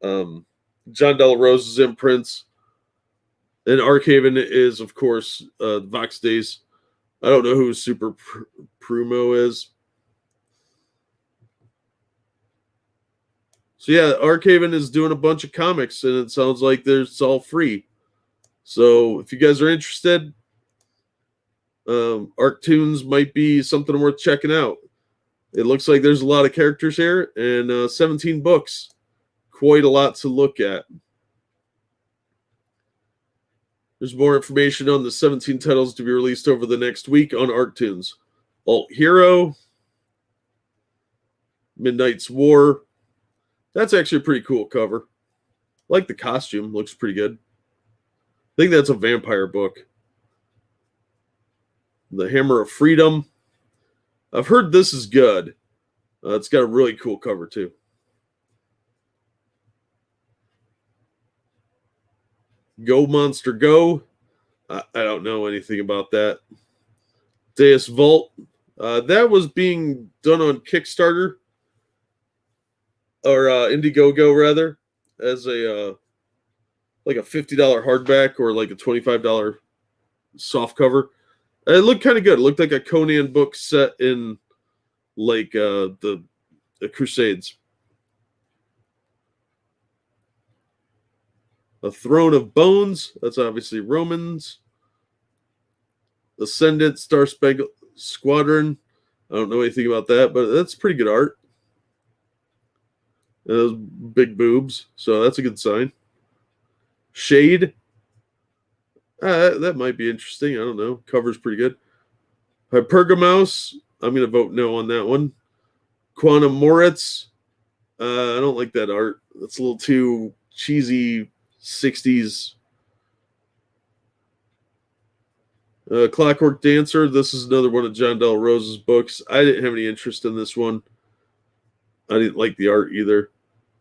John Del Rose's imprints. And Arkhaven is, of course, Vox Days. I don't know who Super Prumo is. So yeah, Arkhaven is doing a bunch of comics, and it sounds like it's all free. So if you guys are interested, Arktoons might be something worth checking out. It looks like there's a lot of characters here, and 17 books. Quite a lot to look at. There's more information on the 17 titles to be released over the next week on Arktoons. Alt Hero, Midnight's War. That's actually a pretty cool cover. I like the costume, looks pretty good. I think that's a vampire book. The Hammer of Freedom. I've heard this is good. It's got a really cool cover too. Go Monster Go. I don't know anything about that. Deus Vault. That was being done on Kickstarter. Or Indiegogo, rather. As a like a $50 hardback or like a $25 soft cover. It looked kind of good. It looked like a Conan book set in like the Crusades. A Throne of Bones. That's obviously Romans. Ascendant, Star Spangled Squadron. I don't know anything about that, but that's pretty good art. Those big boobs, so that's a good sign. Shade. That might be interesting. I don't know. Cover's pretty good. Hypergamouse. I'm going to vote no on that one. Quantum Moritz. I don't like that art. That's a little too cheesy 60s. Clockwork Dancer. This is another one of John Del Rosa's books. I didn't have any interest in this one. I didn't like the art either.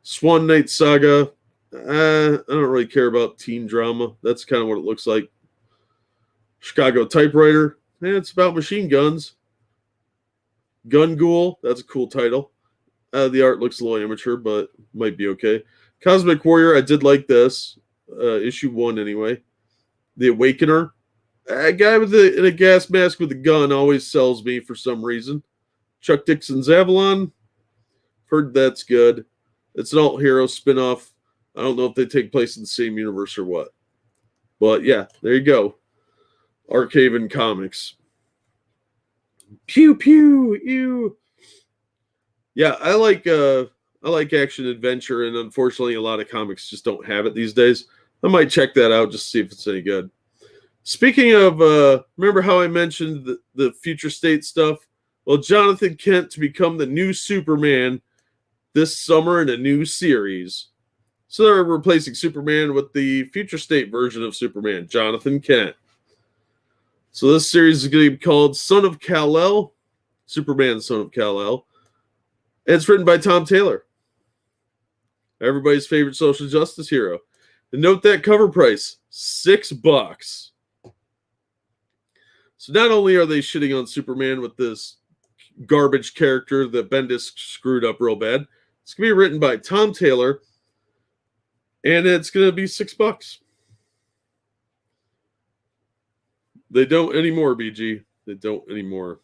Swan Knight Saga. I don't really care about teen drama. That's kind of what it looks like. Chicago Typewriter. It's about machine guns. Gun Ghoul. That's a cool title. The art looks a little amateur, but might be okay. Cosmic Warrior. I did like this. Issue 1 anyway. The Awakener. A guy in a gas mask with a gun always sells me for some reason. Chuck Dixon's Avalon. Heard that's good. It's an alt hero spinoff. I don't know if they take place in the same universe or what. But yeah, there you go. Arkhaven Comics. Pew pew ew. Yeah, I like action adventure, and unfortunately a lot of comics just don't have it these days. I might check that out just to see if it's any good. Speaking of, remember how I mentioned the future state stuff? Well, Jonathan Kent to become the new Superman this summer in a new series. So they're replacing Superman with the future state version of Superman, Jonathan Kent. So this series is going to be called Son of Kal-El, Superman Son of Kal-El. And it's written by Tom Taylor, everybody's favorite social justice hero. And note that cover price, $6. So not only are they shitting on Superman with this garbage character that Bendis screwed up real bad, it's going to be written by Tom Taylor, and it's going to be $6. They don't anymore, BG. They don't anymore.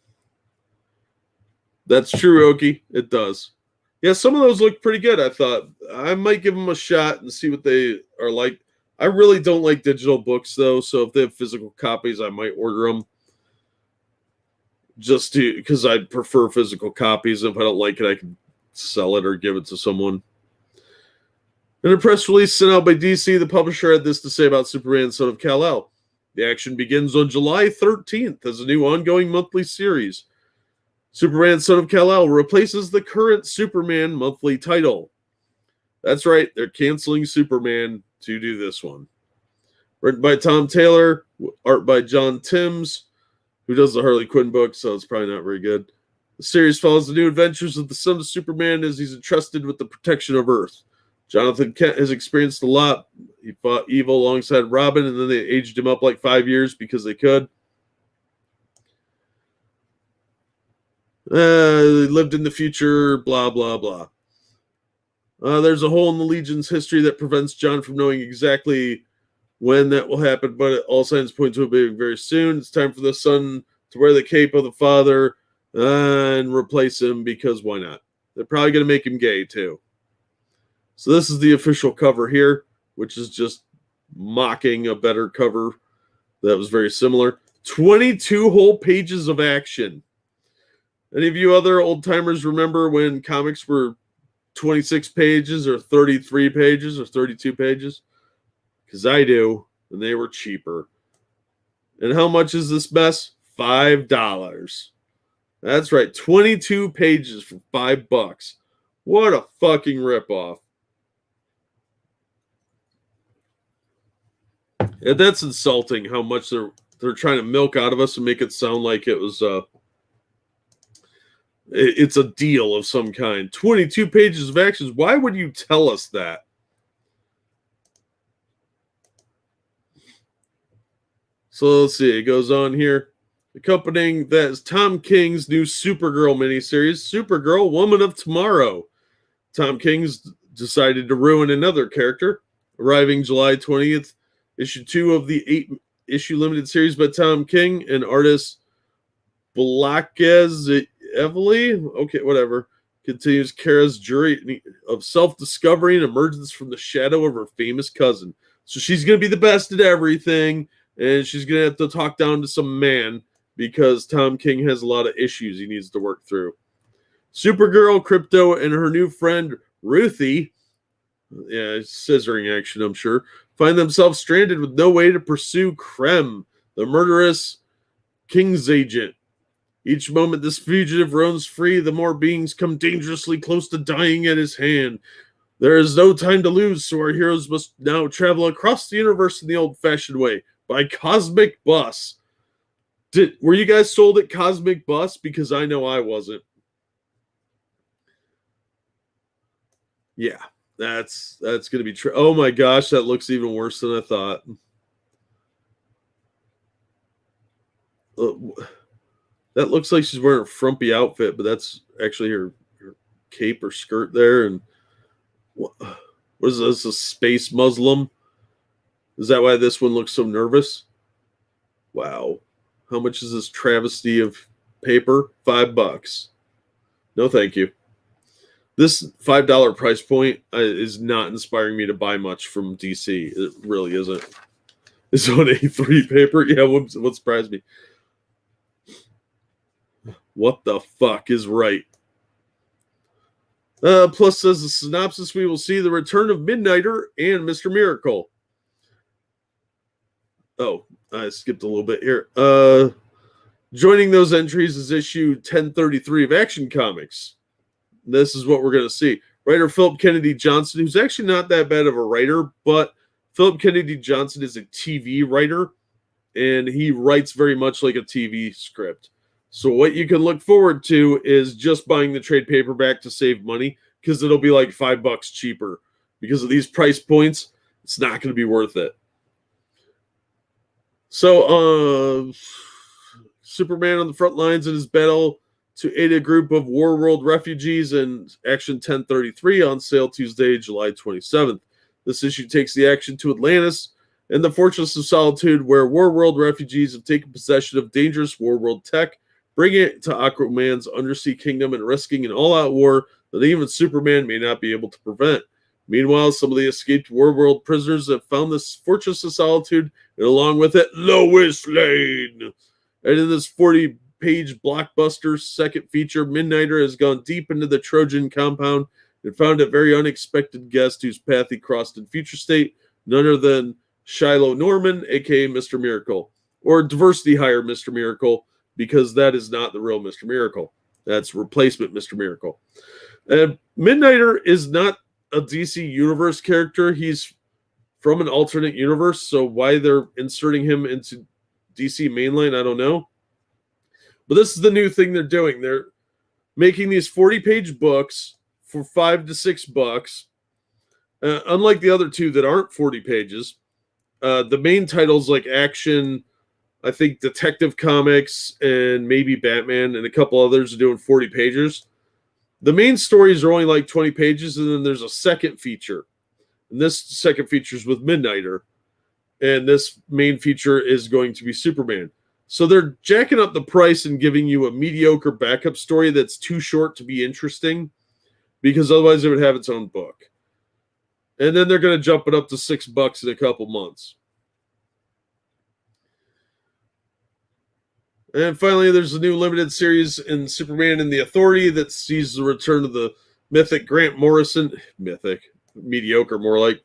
That's true, Oki. It does. Yeah, some of those look pretty good, I thought. I might give them a shot and see what they are like. I really don't like digital books, though, so if they have physical copies, I might order them. Just because I prefer physical copies. If I don't like it, I can sell it or give it to someone. In a press release sent out by DC, the publisher had this to say about Superman Son of Kal-El. The action begins on July 13th as a new ongoing monthly series. Superman Son of Kal-El replaces the current Superman monthly title. That's right, they're canceling Superman to do this one. Written by Tom Taylor, art by John Timms, who does the Harley Quinn book, so it's probably not very good. The series follows the new adventures of the son of Superman as he's entrusted with the protection of Earth. Jonathan Kent has experienced a lot. He fought evil alongside Robin, and then they aged him up like 5 years because they could. They lived in the future, blah, blah, blah. There's a hole in the Legion's history that prevents John from knowing exactly when that will happen, but all signs point to it being very soon. It's time for the son to wear the cape of the father and replace him, because why not? They're probably going to make him gay, too. So this is the official cover here, which is just mocking a better cover that was very similar. 22 whole pages of action. Any of you other old-timers remember when comics were 26 pages or 33 pages or 32 pages? Because I do, and they were cheaper. And how much is this mess? $5. That's right, 22 pages for $5. What a fucking ripoff. And that's insulting how much they're trying to milk out of us and make it sound like it was it's a deal of some kind. 22 pages of actions. Why would you tell us that? So let's see. It goes on here. Accompanying that is Tom King's new Supergirl miniseries, Supergirl, Woman of Tomorrow. Tom King's decided to ruin another character. Arriving July 20th, issue 2 of the 8-issue limited series by Tom King and artist Blackness. Evely, okay, whatever, continues Kara's journey of self-discovery and emergence from the shadow of her famous cousin. So she's going to be the best at everything, and she's going to have to talk down to some man because Tom King has a lot of issues he needs to work through. Supergirl, Crypto, and her new friend, Ruthie, yeah, scissoring action, I'm sure, find themselves stranded with no way to pursue Krem, the murderous King's agent. Each moment this fugitive roams free, the more beings come dangerously close to dying at his hand. There is no time to lose, so our heroes must now travel across the universe in the old-fashioned way, by Cosmic Bus. Were you guys sold at Cosmic Bus? Because I know I wasn't. Yeah, that's going to be true. Oh my gosh, that looks even worse than I thought. That looks like she's wearing a frumpy outfit, but that's actually her cape or skirt there. And what is this, a space Muslim? Is that why this one looks so nervous? Wow. How much is this travesty of paper? $5. No, thank you. This $5 price point is not inspiring me to buy much from DC. It really isn't. It's on A3 paper. Yeah, what surprised me? What the fuck is right? Plus, says the synopsis, we will see the return of Midnighter and Mr. Miracle. Oh, I skipped a little bit here. Joining those entries is issue 1033 of Action Comics. This is what we're going to see. Writer Philip Kennedy Johnson, who's actually not that bad of a writer, but Philip Kennedy Johnson is a TV writer, and he writes very much like a TV script. So what you can look forward to is just buying the trade paperback to save money, because it'll be like $5 cheaper. Because of these price points, it's not going to be worth it. So, Superman on the front lines in his battle to aid a group of War World refugees in Action 1033 on sale Tuesday, July 27th. This issue takes the action to Atlantis and the Fortress of Solitude, where War World refugees have taken possession of dangerous War World tech, bringing it to Aquaman's undersea kingdom and risking an all-out war that even Superman may not be able to prevent. Meanwhile, some of the escaped War World prisoners have found this Fortress of Solitude, and along with it, Lois Lane. And in this 40-page blockbuster second feature, Midnighter has gone deep into the Trojan compound and found a very unexpected guest whose path he crossed in future state, none other than Shiloh Norman, a.k.a. Mr. Miracle, or Diversity Hire Mr. Miracle, because that is not the real Mr. Miracle. That's replacement Mr. Miracle. Midnighter is not a DC Universe character. He's from an alternate universe, so why they're inserting him into DC mainline, I don't know. But this is the new thing they're doing. They're making these 40-page books for $5 to $6. Unlike the other two that aren't 40 pages, the main titles like Action, I think Detective Comics, and maybe Batman, and a couple others are doing 40 pages. The main stories are only like 20 pages, and then there's a second feature. And this second feature is with Midnighter. And this main feature is going to be Superman. So they're jacking up the price and giving you a mediocre backup story that's too short to be interesting, because otherwise it would have its own book. And then they're going to jump it up to $6 in a couple months. And finally, there's a new limited series in Superman and the Authority that sees the return of the mythic Grant Morrison, mediocre more like,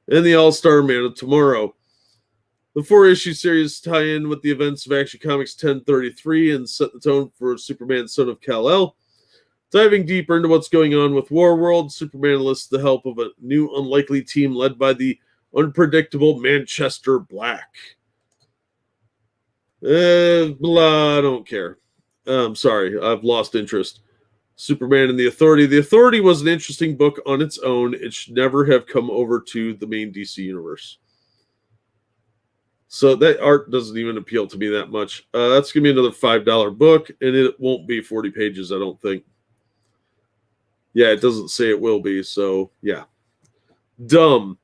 and the All-Star Man of Tomorrow. The 4-issue series tie in with the events of Action Comics 1033 and set the tone for Superman, Son of Kal-El. Diving deeper into what's going on with Warworld, Superman enlists the help of a new unlikely team led by the unpredictable Manchester Black. I don't care. I'm sorry, I've lost interest. Superman and the Authority. The Authority was an interesting book on its own. It should never have come over to the main DC universe. So that art doesn't even appeal to me that much. That's going to be another $5 book, and it won't be 40 pages, I don't think. Yeah, it doesn't say it will be, so yeah. Dumb.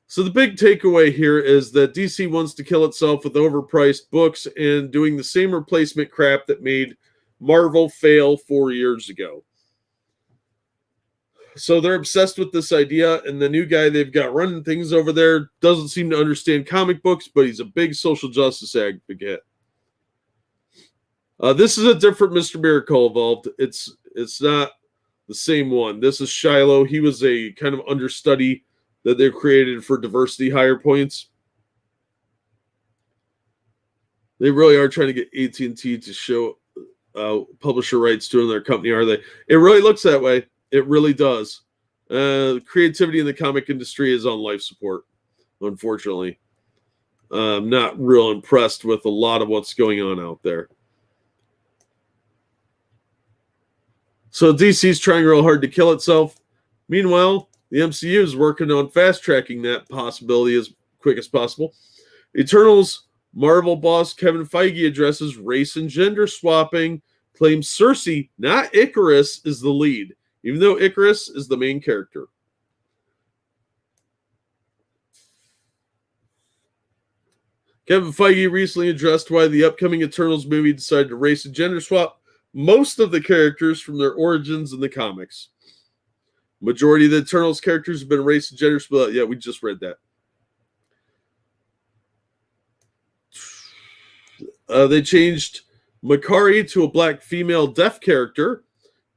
So the big takeaway here is that DC wants to kill itself with overpriced books and doing the same replacement crap that made Marvel fail 4 years ago. So they're obsessed with this idea, and the new guy they've got running things over there doesn't seem to understand comic books, but he's a big social justice advocate. This is a different Mr. Miracle involved. It's not the same one. This is Shiloh. He was a kind of understudy that they've created for diversity higher points. They really are trying to get AT&T to show publisher rights to their company, are they? It really looks that way. It really does. Creativity in the comic industry is on life support, unfortunately. I'm not real impressed with a lot of what's going on out there. So DC's trying real hard to kill itself. Meanwhile, the MCU is working on fast-tracking that possibility as quick as possible. Eternals Marvel boss Kevin Feige addresses race and gender swapping, claims Cersei, not Icarus, is the lead, even though Icarus is the main character. Kevin Feige recently addressed why the upcoming Eternals movie decided to race and gender swap most of the characters from their origins in the comics. Majority of the Eternals characters have been race and gender split. Yeah, we just read that. They changed Makari to a black female deaf character.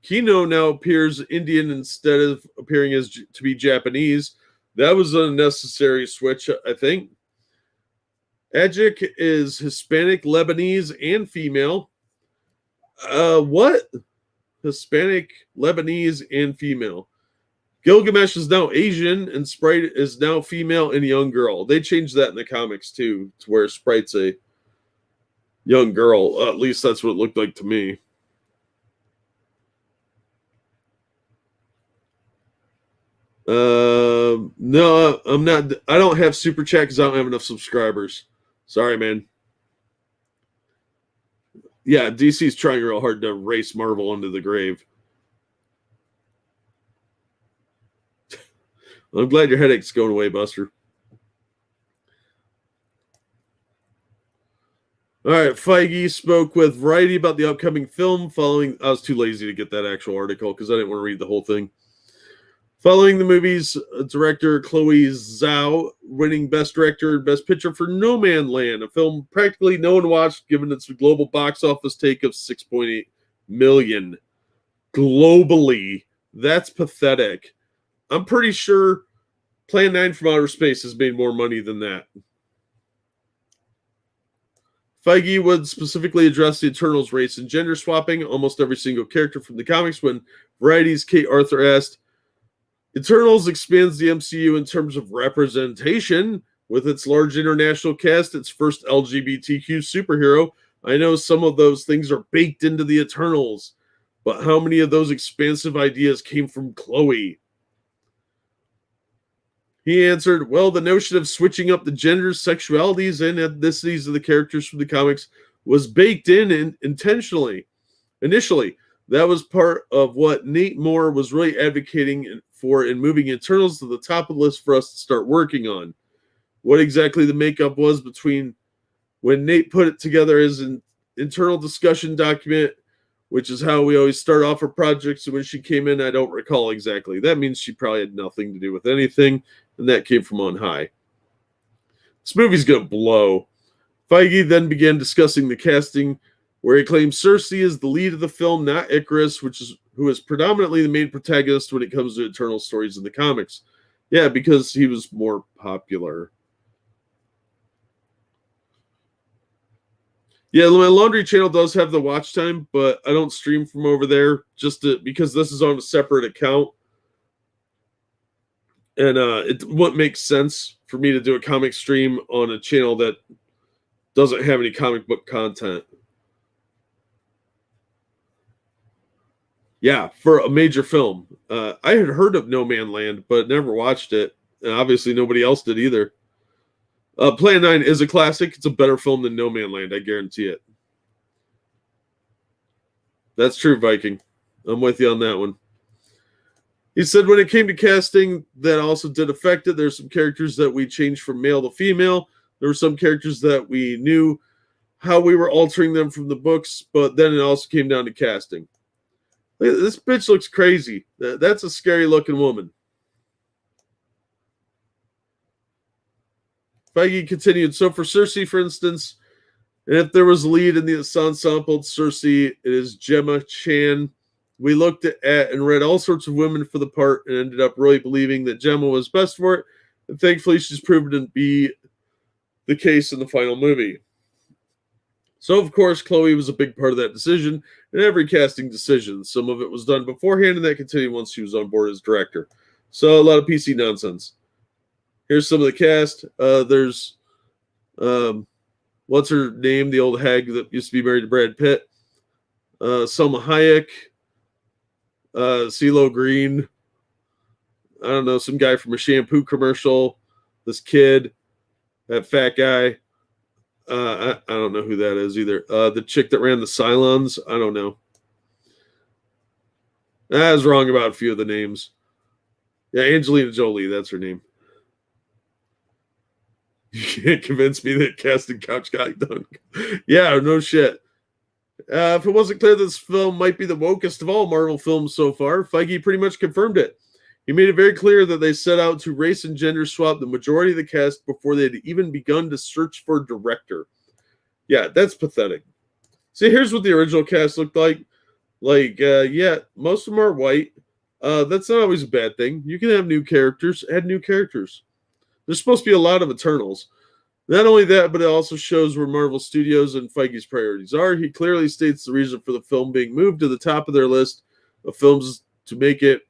Kino now appears Indian instead of appearing as to be Japanese. That was an unnecessary switch, I think. Ajik is Hispanic, Lebanese, and female. What? Hispanic, Lebanese, and female. Gilgamesh is now Asian, and Sprite is now female and young girl. They changed that in the comics, too, to where Sprite's a young girl. At least that's what it looked like to me. No, I'm not. I don't have Super Chat because I don't have enough subscribers. Sorry, man. Yeah, DC's trying real hard to race Marvel into the grave. I'm glad your headache's going away, Buster. All right, Feige spoke with Variety about the upcoming film following... I was too lazy to get that actual article because I didn't want to read the whole thing. Following the movie's director Chloe Zhao winning Best Director and Best Picture for No Man Land, a film practically no one watched given its global box office take of $6.8 million. Globally, that's pathetic. I'm pretty sure Plan 9 from Outer Space has made more money than that. Feige would specifically address the Eternals race and gender swapping almost every single character from the comics when Variety's Kate Arthur asked, Eternals expands the MCU in terms of representation. With its large international cast, its first LGBTQ superhero, I know some of those things are baked into the Eternals, but how many of those expansive ideas came from Chloe? He answered, well, the notion of switching up the genders, sexualities, and ethnicities of the characters from the comics was baked in intentionally. Initially, that was part of what Nate Moore was really advocating for in moving Eternals to the top of the list for us to start working on. What exactly the makeup was between when Nate put it together as an internal discussion document, which is how we always start off our projects. And when she came in, I don't recall exactly. That means she probably had nothing to do with anything, and that came from on high. This movie's going to blow. Feige then began discussing the casting, where he claims Cersei is the lead of the film, not Icarus, who is predominantly the main protagonist when it comes to Eternal stories in the comics. Yeah, because he was more popular. Yeah, my laundry channel does have the watch time, but I don't stream from over there because this is on a separate account. And it wouldn't make sense for me to do a comic stream on a channel that doesn't have any comic book content. Yeah, for a major film. I had heard of No Man Land, but never watched it. And obviously, nobody else did either. Plan 9 is a classic. It's a better film than No Man Land, I guarantee it. That's true, Viking. I'm with you on that one. He said when it came to casting, that also did affect it. There's some characters that we changed from male to female. There were some characters that we knew how we were altering them from the books, but then it also came down to casting. This bitch looks crazy. That's a scary looking woman. Feige continued. So for Cersei, for instance, and if there was a lead in the ensemble Cersei, it is Gemma Chan. We looked at and read all sorts of women for the part and ended up really believing that Gemma was best for it. And thankfully, she's proven to be the case in the final movie. So, of course, Chloe was a big part of that decision and every casting decision. Some of it was done beforehand, and that continued once she was on board as director. So, a lot of PC nonsense. Here's some of the cast. There's, what's her name? The old hag that used to be married to Brad Pitt. Selma Hayek. CeeLo Green. I don't know, some guy from a shampoo commercial. This kid. That fat guy. I don't know who that is either. The chick that ran the Cylons. I don't know. I was wrong about a few of the names. Yeah, Angelina Jolie, that's her name. You can't convince me that casting couch got done. Yeah, no shit. If it wasn't clear this film might be the wokest of all Marvel films so far, Feige pretty much confirmed it. He made it very clear that they set out to race and gender swap the majority of the cast before they had even begun to search for a director. Yeah, that's pathetic. See, here's what the original cast looked like. Yeah, most of them are white. That's not always a bad thing. You can have new characters, add new characters. There's supposed to be a lot of Eternals. Not only that, but it also shows where Marvel Studios and Feige's priorities are. He clearly states the reason for the film being moved to the top of their list of films to make it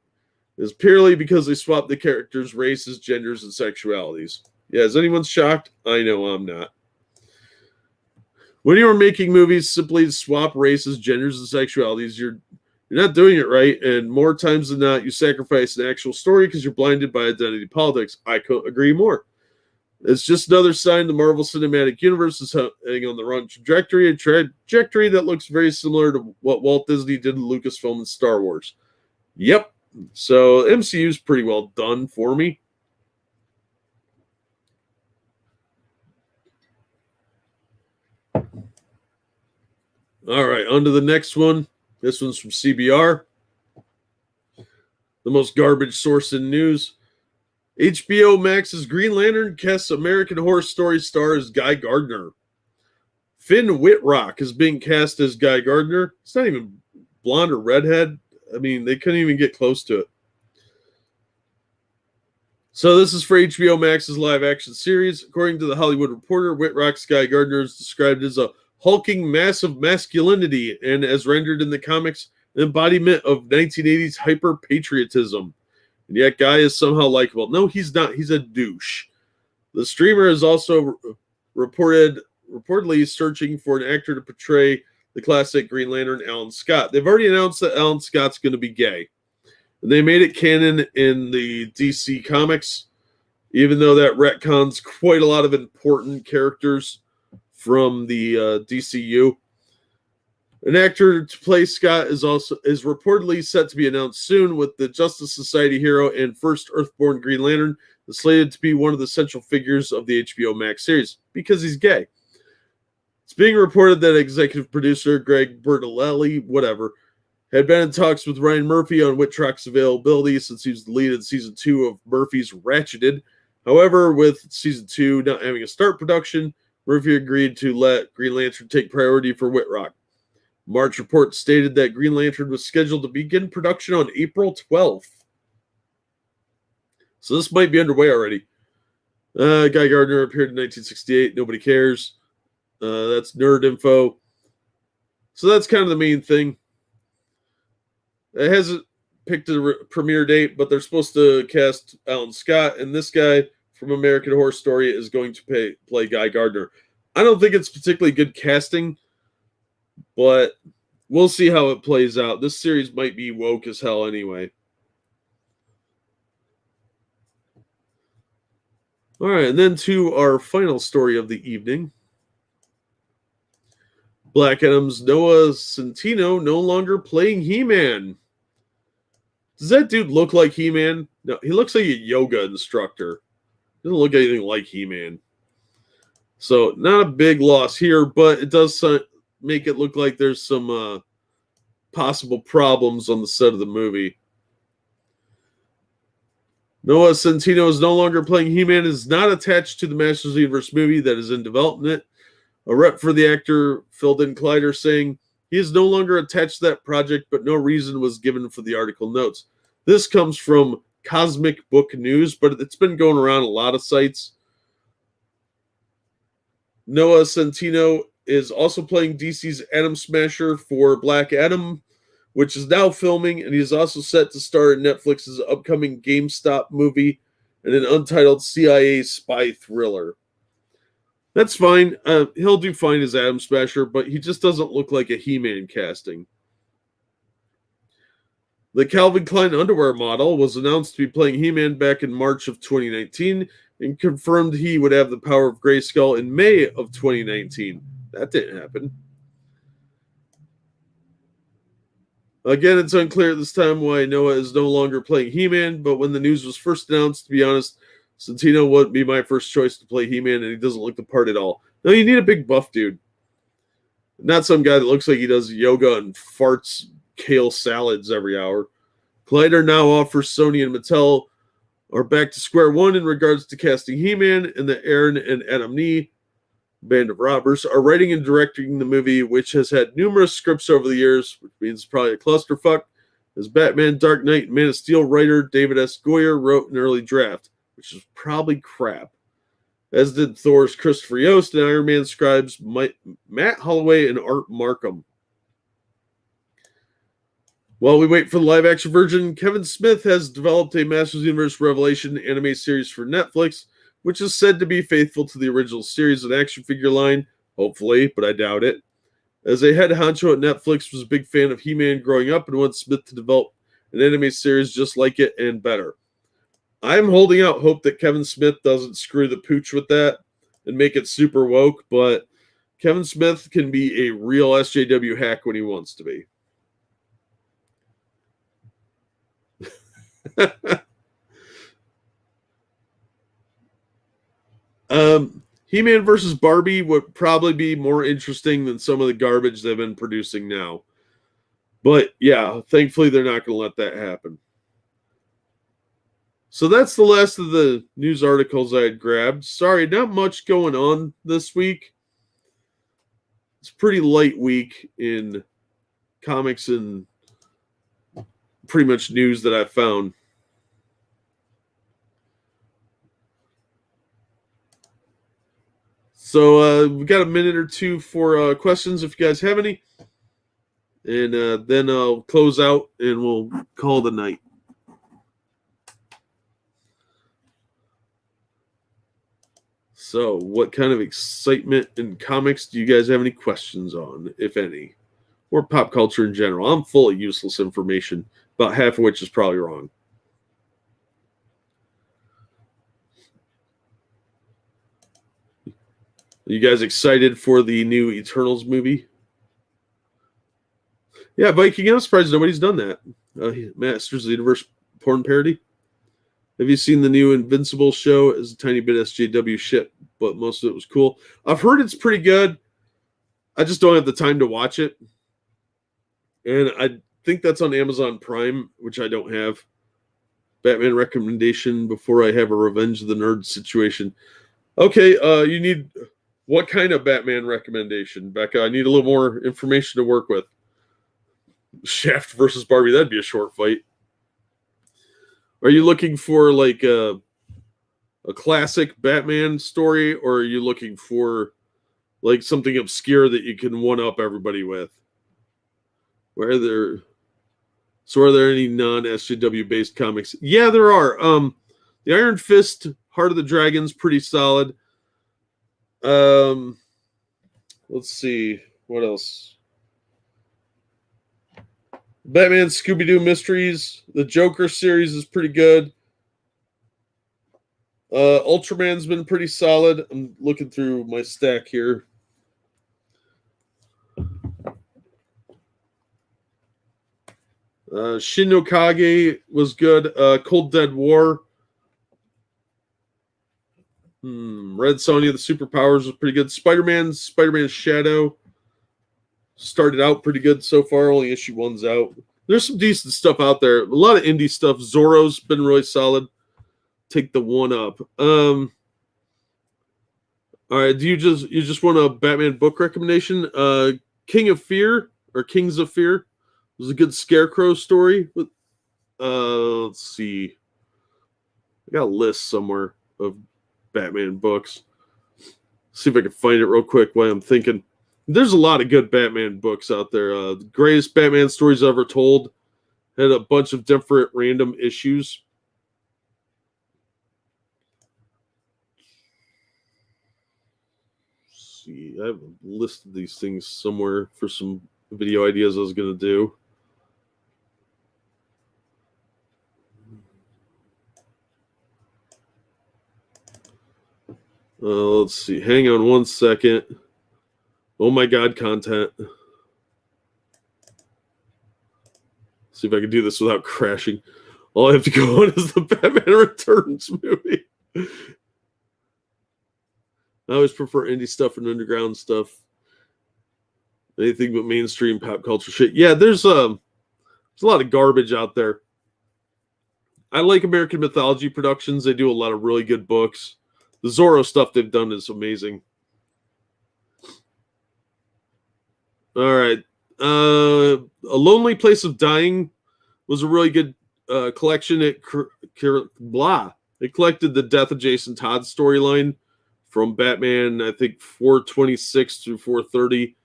is purely because they swapped the characters' races, genders, and sexualities. Yeah, is anyone shocked? I know I'm not. When you are making movies simply to swap races, genders, and sexualities, you're not doing it right, and more times than not, you sacrifice an actual story because you're blinded by identity politics. I couldn't agree more. It's just another sign the Marvel Cinematic Universe is heading on the wrong trajectory, a trajectory that looks very similar to what Walt Disney did in Lucasfilm and Star Wars. Yep. So MCU is pretty well done for me. All right, on to the next one. This one's from CBR. The most garbage source in news. HBO Max's Green Lantern casts American Horror Story star as Guy Gardner. Finn Wittrock is being cast as Guy Gardner. It's not even blonde or redhead. I mean, they couldn't even get close to it. So this is for HBO Max's live-action series. According to The Hollywood Reporter, Wittrock's Guy Gardner is described as a hulking mass of masculinity and, as rendered in the comics, an embodiment of 1980s hyper-patriotism. And yet Guy is somehow likable. No, he's not. He's a douche. The streamer is also reportedly searching for an actor to portray the classic Green Lantern, Alan Scott. They've already announced that Alan Scott's going to be gay. And they made it canon in the DC Comics, even though that retcons quite a lot of important characters from the DCU. An actor to play Scott is reportedly set to be announced soon, with the Justice Society hero and first Earthborn Green Lantern slated to be one of the central figures of the HBO Max series because he's gay. It's being reported that executive producer Greg Bertolelli, had been in talks with Ryan Murphy on Wittrock's availability since he was the lead in season 2 of Murphy's Ratcheted. However, with season 2 not having a start production, Murphy agreed to let Green Lantern take priority for Wittrock. March report stated that Green Lantern was scheduled to begin production on April 12th. So this might be underway already. Guy Gardner appeared in 1968. Nobody cares. That's nerd info. So that's kind of the main thing. It hasn't picked a premiere date, but they're supposed to cast Alan Scott, and this guy from American Horror Story is going to play Guy Gardner. I don't think it's particularly good casting, but we'll see how it plays out. This series might be woke as hell anyway. All right, and then to our final story of the evening. Black Adam's Noah Centineo no longer playing He-Man. Does that dude look like He-Man? No, he looks like a yoga instructor. Doesn't look anything like He-Man. So, not a big loss here, but it does make it look like there's some possible problems on the set of the movie. Noah Centineo is no longer playing He-Man, is not attached to the Masters of the Universe movie that is in development. A rep for the actor filled in Collider saying, He is no longer attached to that project, but no reason was given for the article notes. This comes from Cosmic Book News, but it's been going around a lot of sites. Noah Centineo is also playing DC's Atom Smasher for Black Adam, which is now filming, and he's also set to star in Netflix's upcoming GameStop movie and an untitled CIA spy thriller. That's fine. He'll do fine as Atom Smasher, but he just doesn't look like a He-Man casting. The Calvin Klein underwear model was announced to be playing He-Man back in March of 2019 and confirmed he would have the power of Grayskull in May of 2019. That didn't happen. Again, it's unclear at this time why Noah is no longer playing He-Man, but when the news was first announced, to be honest, Centineo wouldn't be my first choice to play He-Man, and he doesn't look the part at all. No, you need a big buff dude. Not some guy that looks like he does yoga and farts kale salads every hour. Collider now offers Sony and Mattel are back to square one in regards to casting He-Man, and the Aaron and Adam Nee band of robbers are writing and directing the movie, which has had numerous scripts over the years, which means it's probably a clusterfuck, as Batman, Dark Knight, and Man of Steel writer David S. Goyer wrote an early draft, which is probably crap, as did Thor's Christopher Yost and Iron Man scribes Matt Holloway and Art Markham. While we wait for the live-action version, Kevin Smith has developed a Masters of the Universe Revelation anime series for Netflix, which is said to be faithful to the original series and action figure line, hopefully, but I doubt it. As a head honcho at Netflix, was a big fan of He-Man growing up and wants Smith to develop an anime series just like it and better. I'm holding out hope that Kevin Smith doesn't screw the pooch with that and make it super woke, but Kevin Smith can be a real SJW hack when he wants to be. He-Man versus Barbie would probably be more interesting than some of the garbage they've been producing now. But yeah, thankfully they're not going to let that happen. So that's the last of the news articles I had grabbed. Sorry, not much going on this week. It's a pretty light week in comics and pretty much news that I found. So we got a minute or two for questions if you guys have any. And then I'll close out and we'll call it a night. So what kind of excitement in comics do you guys have any questions on, if any? Or pop culture in general? I'm full of useless information, about half of which is probably wrong. Are you guys excited for the new Eternals movie? Yeah, Viking, I'm surprised nobody's done that. Masters of the Universe porn parody. Have you seen the new Invincible show? It's a tiny bit SJW shit, but most of it was cool. I've heard it's pretty good. I just don't have the time to watch it. And I think that's on Amazon Prime, which I don't have. Batman recommendation before I have a Revenge of the Nerds situation. Okay, you need... What kind of Batman recommendation, Becca? I need a little more information to work with. Shaft versus Barbie, that'd be a short fight. Are you looking for like a classic Batman story, or are you looking for like something obscure that you can one-up everybody with? Are there any non-SJW based comics? Yeah, there are. The Iron Fist, Heart of the Dragon's pretty solid. Let's see what else. Batman Scooby-Doo Mysteries, the Joker series is pretty good. Ultraman's been pretty solid. I'm looking through my stack here. Shin no Kage was good. Cold Dead War. Red Sonja, the Superpowers was pretty good. Spider-Man's Shadow started out pretty good so far. Only issue 1's out. There's some decent stuff out there. A lot of indie stuff. Zorro's been really solid. Take the one up. All right. Do you just want a Batman book recommendation? King of Fear or Kings of Fear. It was a good Scarecrow story. With, let's see. I got a list somewhere of Batman books. See if I can find it real quick while I'm thinking. There's a lot of good Batman books out there. The greatest Batman stories ever told had a bunch of different random issues. Let's see, I have a list of these things somewhere for some video ideas I was going to do. Let's see. Hang on one second. Oh my God, content. See if I can do this without crashing. All I have to go on is the Batman Returns movie. I always prefer indie stuff and underground stuff. Anything but mainstream pop culture shit. Yeah, there's a lot of garbage out there. I like American Mythology Productions. They do a lot of really good books. The Zorro stuff they've done is amazing. All right. A Lonely Place of Dying was a really good collection. It collected the Death of Jason Todd storyline from Batman, I think 426 through 430.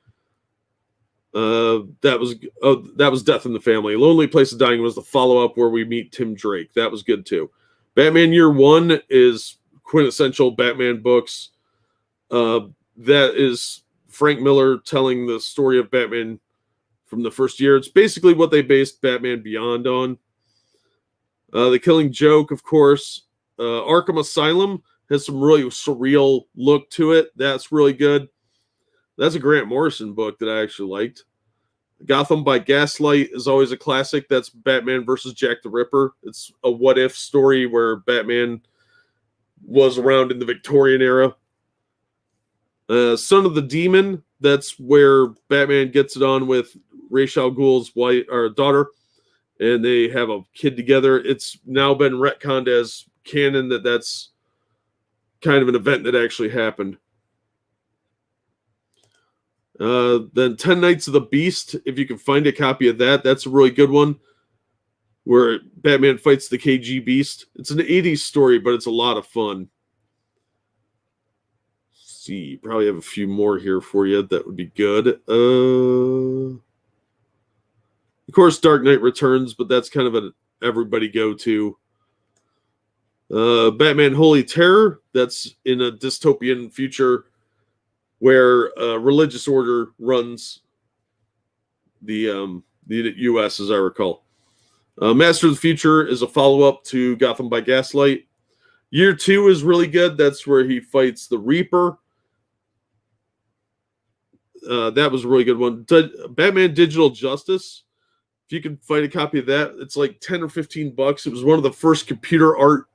That was Death in the Family. Lonely Place of Dying was the follow-up where we meet Tim Drake. That was good too. Batman Year One is quintessential Batman books. That is Frank Miller telling the story of Batman from the first year. It's basically what they based Batman Beyond on. The Killing Joke, of course. Arkham Asylum has some really surreal look to it. That's really good. That's a Grant Morrison book that I actually liked. Gotham by Gaslight is always a classic. That's Batman versus Jack the Ripper. It's a what-if story where Batman was around in the Victorian era. Son of the Demon, that's where Batman gets it on with Ra's al Ghul's daughter, and they have a kid together. It's now been retconned as canon that's kind of an event that actually happened. Then 10 Nights of the Beast, if you can find a copy of that, that's a really good one, where Batman fights the KG Beast. It's an 80s story, but it's a lot of fun. Let's see, probably have a few more here for you that would be good. Of course, Dark Knight Returns, but that's kind of an everybody go-to. Batman Holy Terror, that's in a dystopian future where a religious order runs the U.S., as I recall. Master of the Future is a follow-up to Gotham by Gaslight. Year 2 is really good. That's where he fights the Reaper. That was a really good one. Batman Digital Justice. If you can find a copy of that, it's like $10 or $15. It was one of the first computer art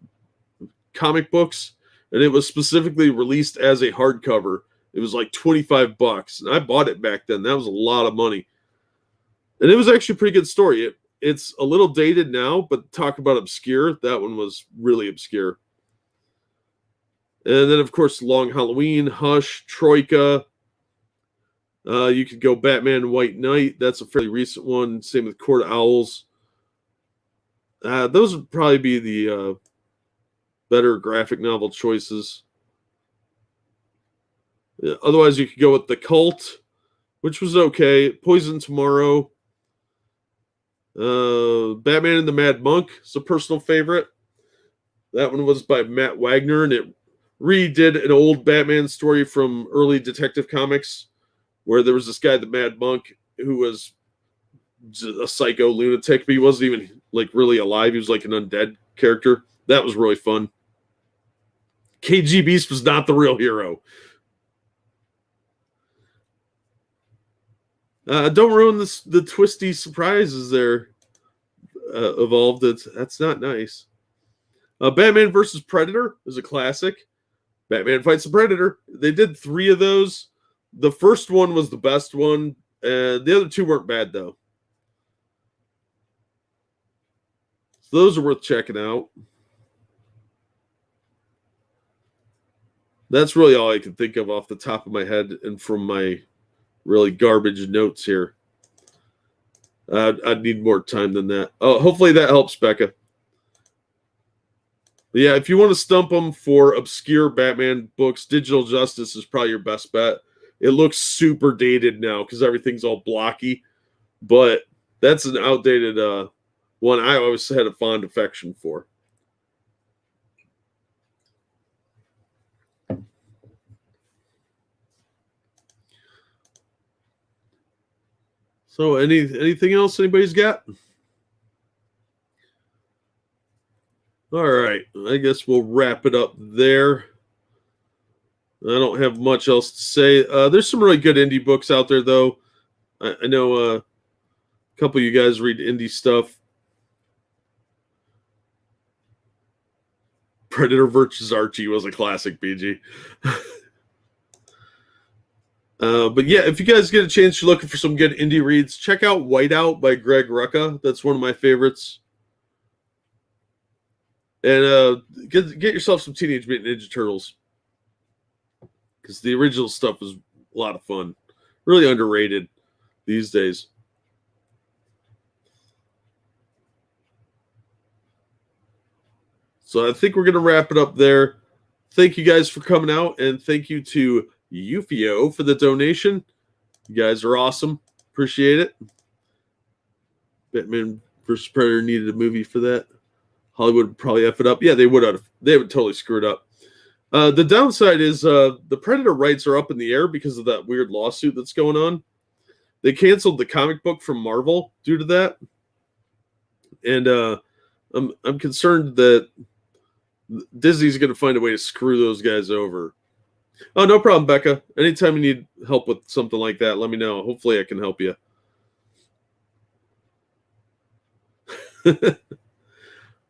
comic books, and it was specifically released as a hardcover. It was like $25, and I bought it back then. That was a lot of money. And it was actually a pretty good story. It's a little dated now, but talk about obscure. That one was really obscure. And then, of course, Long Halloween, Hush, Troika. You could go Batman White Knight. That's a fairly recent one. Same with Court of Owls. Those would probably be the better graphic novel choices. Otherwise, you could go with The Cult, which was okay. Poison Tomorrow. Batman and the Mad Monk is a personal favorite. That one was by Matt Wagner, and it redid an old Batman story from early Detective Comics, where there was this guy, the Mad Monk, who was a psycho lunatic, but he wasn't even like really alive. He was like an undead character. That was really fun. KG Beast was not the real hero. Don't ruin the twisty surprises there. Evolved. That's not nice. Batman versus Predator is a classic. Batman fights the Predator. They did 3 of those. The first one was the best one. The other 2 weren't bad, though. So those are worth checking out. That's really all I can think of off the top of my head and from my really garbage notes here. I'd need more time than that. Oh, hopefully that helps, Becca. But yeah, if you want to stump them for obscure Batman books, Digital Justice is probably your best bet. It looks super dated now because everything's all blocky, but that's an outdated one I always had a fond affection for. So anything else anybody's got? All right, I guess we'll wrap it up there. I don't have much else to say. There's some really good indie books out there, though. I know a couple of you guys read indie stuff. Predator vs. Archie was a classic, BG. But yeah, if you guys get a chance, you're looking for some good indie reads, check out Whiteout by Greg Rucka. That's one of my favorites. And get yourself some Teenage Mutant Ninja Turtles, because the original stuff was a lot of fun. Really underrated these days. So I think we're going to wrap it up there. Thank you guys for coming out, and thank you to Eufio for the donation. You guys are awesome. Appreciate it. Batman vs. Predator needed a movie for that. Hollywood would probably F it up. Yeah, they would have. They would totally screw it up. The downside is the Predator rights are up in the air because of that weird lawsuit that's going on. They canceled the comic book from Marvel due to that. And I'm concerned that Disney's going to find a way to screw those guys over. Oh, no problem, Becca. Anytime you need help with something like that, let me know. Hopefully I can help you.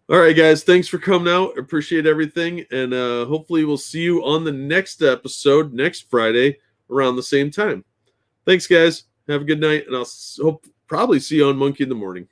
All right, guys. Thanks for coming out. Appreciate everything. And hopefully we'll see you on the next episode next Friday around the same time. Thanks, guys. Have a good night. And I'll probably see you on Monkey in the Morning.